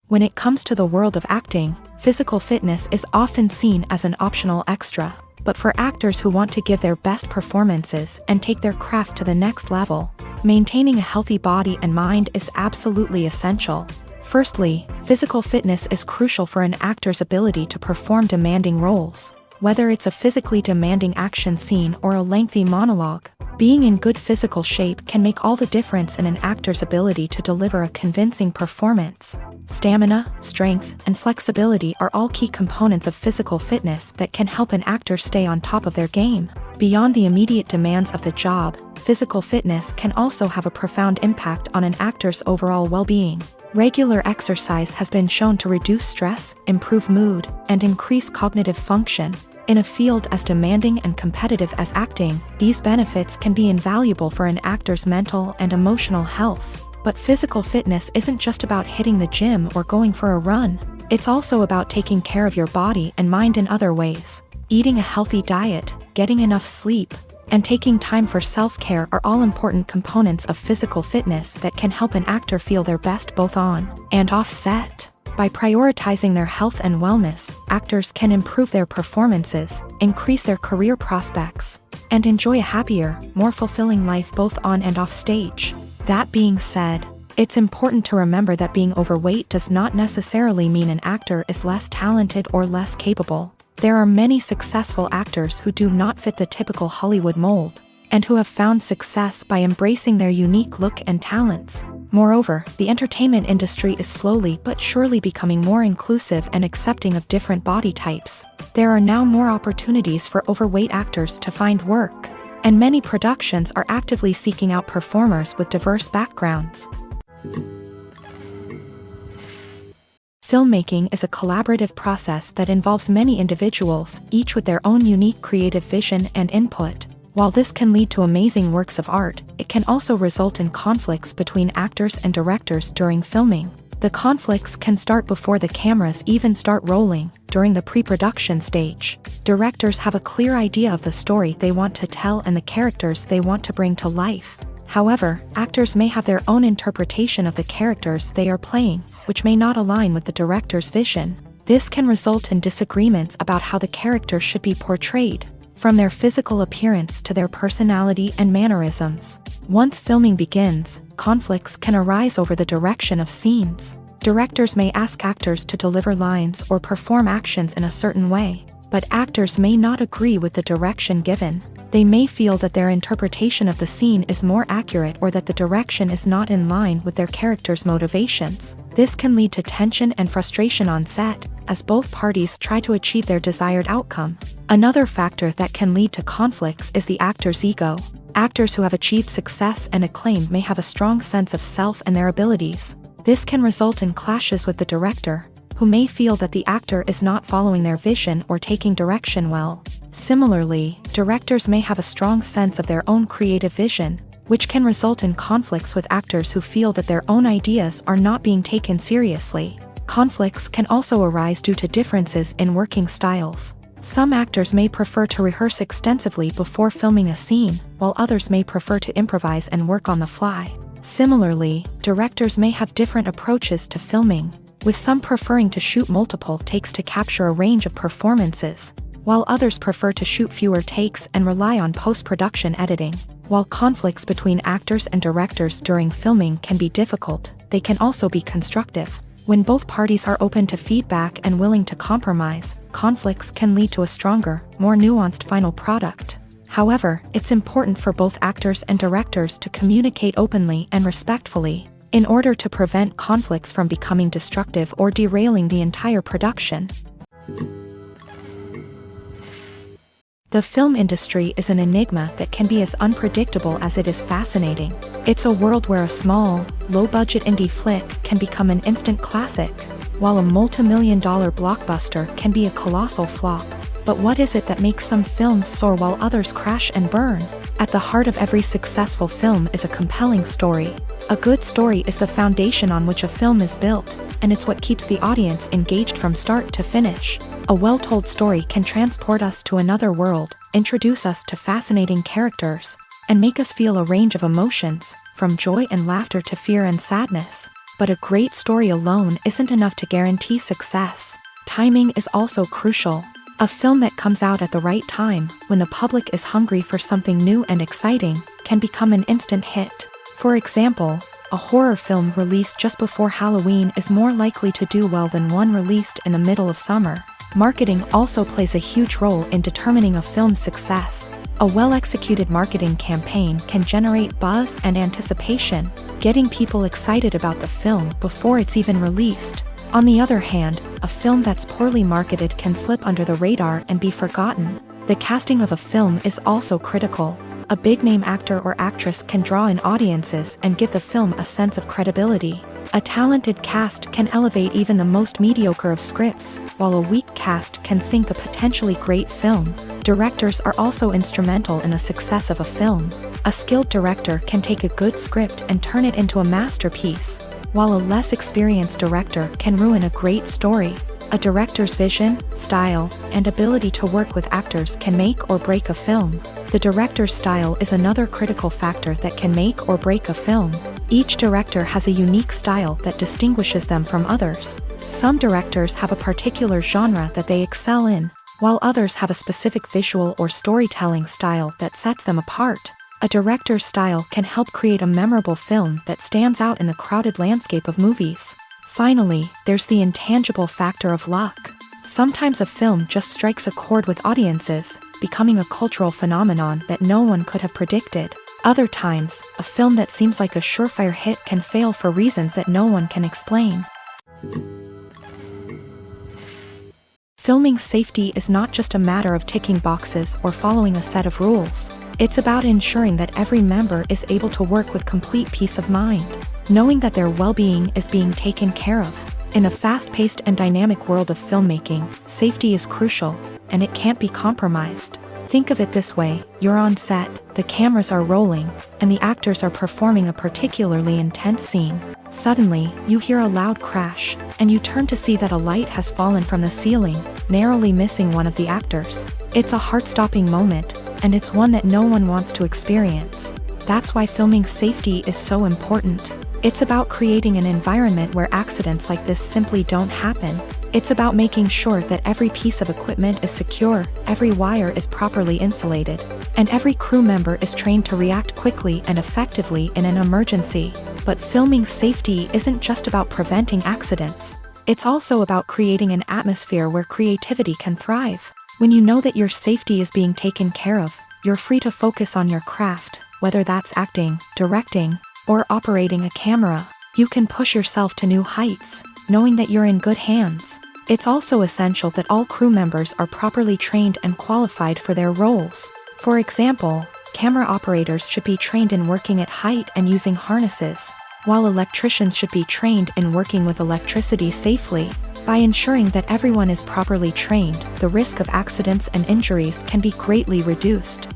When it comes to the world of acting, physical fitness is often seen as an optional extra. But for actors who want to give their best performances and take their craft to the next level, maintaining a healthy body and mind is absolutely essential. Firstly, physical fitness is crucial for an actor's ability to perform demanding roles. Whether it's a physically demanding action scene or a lengthy monologue, being in good physical shape can make all the difference in an actor's ability to deliver a convincing performance. Stamina, strength, and flexibility are all key components of physical fitness that can help an actor stay on top of their game. Beyond the immediate demands of the job, physical fitness can also have a profound impact on an actor's overall well-being. Regular exercise has been shown to reduce stress, improve mood, and increase cognitive function. In a field as demanding and competitive as acting, these benefits can be invaluable for an actor's mental and emotional health. But physical fitness isn't just about hitting the gym or going for a run. It's also about taking care of your body and mind in other ways. Eating a healthy diet, getting enough sleep, and taking time for self-care are all important components of physical fitness that can help an actor feel their best both on and off set. By prioritizing their health and wellness, actors can improve their performances, increase their career prospects, and enjoy a happier, more fulfilling life both on and off stage. That being said, it's important to remember that being overweight does not necessarily mean an actor is less talented or less capable. There are many successful actors who do not fit the typical Hollywood mold, and who have found success by embracing their unique look and talents. Moreover, the entertainment industry is slowly but surely becoming more inclusive and accepting of different body types. There are now more opportunities for overweight actors to find work, and many productions are actively seeking out performers with diverse backgrounds. Filmmaking is a collaborative process that involves many individuals, each with their own unique creative vision and input. While this can lead to amazing works of art, it can also result in conflicts between actors and directors during filming. The conflicts can start before the cameras even start rolling, during the pre-production stage. Directors have a clear idea of the story they want to tell and the characters they want to bring to life. However, actors may have their own interpretation of the characters they are playing, which may not align with the director's vision. This can result in disagreements about how the character should be portrayed, from their physical appearance to their personality and mannerisms. Once filming begins, conflicts can arise over the direction of scenes. Directors may ask actors to deliver lines or perform actions in a certain way, but actors may not agree with the direction given. They may feel that their interpretation of the scene is more accurate or that the direction is not in line with their character's motivations. This can lead to tension and frustration on set, as both parties try to achieve their desired outcome. Another factor that can lead to conflicts is the actor's ego. Actors who have achieved success and acclaim may have a strong sense of self and their abilities. This can result in clashes with the director, who may feel that the actor is not following their vision or taking direction well. Similarly, directors may have a strong sense of their own creative vision, which can result in conflicts with actors who feel that their own ideas are not being taken seriously. Conflicts can also arise due to differences in working styles. Some actors may prefer to rehearse extensively before filming a scene, while others may prefer to improvise and work on the fly. Similarly, directors may have different approaches to filming, with some preferring to shoot multiple takes to capture a range of performances, while others prefer to shoot fewer takes and rely on post-production editing. While conflicts between actors and directors during filming can be difficult, they can also be constructive. When both parties are open to feedback and willing to compromise, conflicts can lead to a stronger, more nuanced final product. However, it's important for both actors and directors to communicate openly and respectfully, in order to prevent conflicts from becoming destructive or derailing the entire production. The film industry is an enigma that can be as unpredictable as it is fascinating. It's a world where a small, low-budget indie flick can become an instant classic, while a multi-million-dollar blockbuster can be a colossal flop. But what is it that makes some films soar while others crash and burn? At the heart of every successful film is a compelling story. A good story is the foundation on which a film is built, and it's what keeps the audience engaged from start to finish. A well-told story can transport us to another world, introduce us to fascinating characters, and make us feel a range of emotions, from joy and laughter to fear and sadness. But a great story alone isn't enough to guarantee success. Timing is also crucial. A film that comes out at the right time, when the public is hungry for something new and exciting, can become an instant hit. For example, a horror film released just before Halloween is more likely to do well than one released in the middle of summer. Marketing also plays a huge role in determining a film's success. A well-executed marketing campaign can generate buzz and anticipation, getting people excited about the film before it's even released. On the other hand, a film that's poorly marketed can slip under the radar and be forgotten. The casting of a film is also critical. A big-name actor or actress can draw in audiences and give the film a sense of credibility. A talented cast can elevate even the most mediocre of scripts, while a weak cast can sink a potentially great film. Directors are also instrumental in the success of a film. A skilled director can take a good script and turn it into a masterpiece, while a less experienced director can ruin a great story. A director's vision, style, and ability to work with actors can make or break a film. The director's style is another critical factor that can make or break a film. Each director has a unique style that distinguishes them from others. Some directors have a particular genre that they excel in, while others have a specific visual or storytelling style that sets them apart. A director's style can help create a memorable film that stands out in the crowded landscape of movies. Finally, there's the intangible factor of luck. Sometimes a film just strikes a chord with audiences, becoming a cultural phenomenon that no one could have predicted. Other times, a film that seems like a surefire hit can fail for reasons that no one can explain. Filming safety is not just a matter of ticking boxes or following a set of rules. It's about ensuring that every member is able to work with complete peace of mind, knowing that their well-being is being taken care of. In a fast-paced and dynamic world of filmmaking, safety is crucial, and it can't be compromised. Think of it this way: you're on set, the cameras are rolling, and the actors are performing a particularly intense scene. Suddenly, you hear a loud crash, and you turn to see that a light has fallen from the ceiling, narrowly missing one of the actors. It's a heart-stopping moment, and it's one that no one wants to experience. That's why filming safety is so important. It's about creating an environment where accidents like this simply don't happen. It's about making sure that every piece of equipment is secure, every wire is properly insulated, and every crew member is trained to react quickly and effectively in an emergency. But filming safety isn't just about preventing accidents. It's also about creating an atmosphere where creativity can thrive. When you know that your safety is being taken care of, you're free to focus on your craft, whether that's acting, directing, or operating a camera. You can push yourself to new heights, knowing that you're in good hands. It's also essential that all crew members are properly trained and qualified for their roles. For example, camera operators should be trained in working at height and using harnesses, while electricians should be trained in working with electricity safely. By ensuring that everyone is properly trained, the risk of accidents and injuries can be greatly reduced.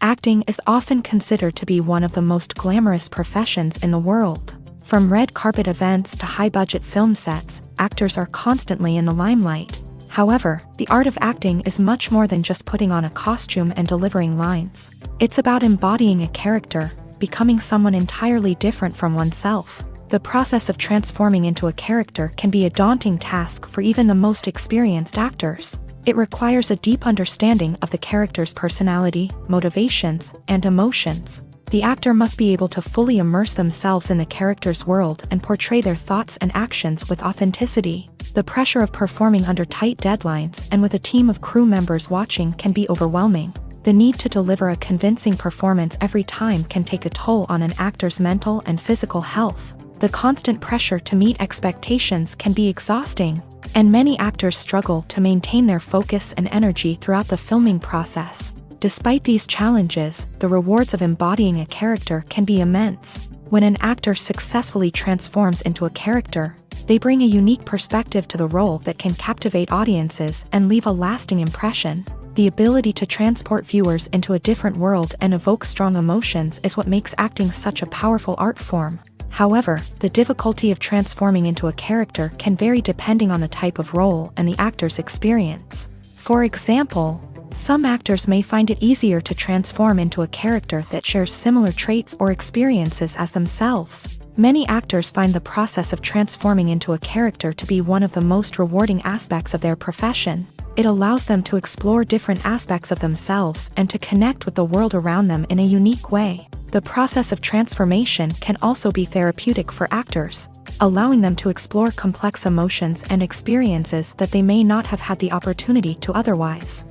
Acting is often considered to be one of the most glamorous professions in the world. From red carpet events to high-budget film sets, actors are constantly in the limelight. However, the art of acting is much more than just putting on a costume and delivering lines. It's about embodying a character, becoming someone entirely different from oneself. The process of transforming into a character can be a daunting task for even the most experienced actors. It requires a deep understanding of the character's personality, motivations, and emotions. The actor must be able to fully immerse themselves in the character's world and portray their thoughts and actions with authenticity. The pressure of performing under tight deadlines and with a team of crew members watching can be overwhelming. The need to deliver a convincing performance every time can take a toll on an actor's mental and physical health. The constant pressure to meet expectations can be exhausting, and many actors struggle to maintain their focus and energy throughout the filming process. Despite these challenges, the rewards of embodying a character can be immense. When an actor successfully transforms into a character, they bring a unique perspective to the role that can captivate audiences and leave a lasting impression. The ability to transport viewers into a different world and evoke strong emotions is what makes acting such a powerful art form. However, the difficulty of transforming into a character can vary depending on the type of role and the actor's experience. For example, some actors may find it easier to transform into a character that shares similar traits or experiences as themselves. Many actors find the process of transforming into a character to be one of the most rewarding aspects of their profession. It allows them to explore different aspects of themselves and to connect with the world around them in a unique way. The process of transformation can also be therapeutic for actors, allowing them to explore complex emotions and experiences that they may not have had the opportunity to otherwise.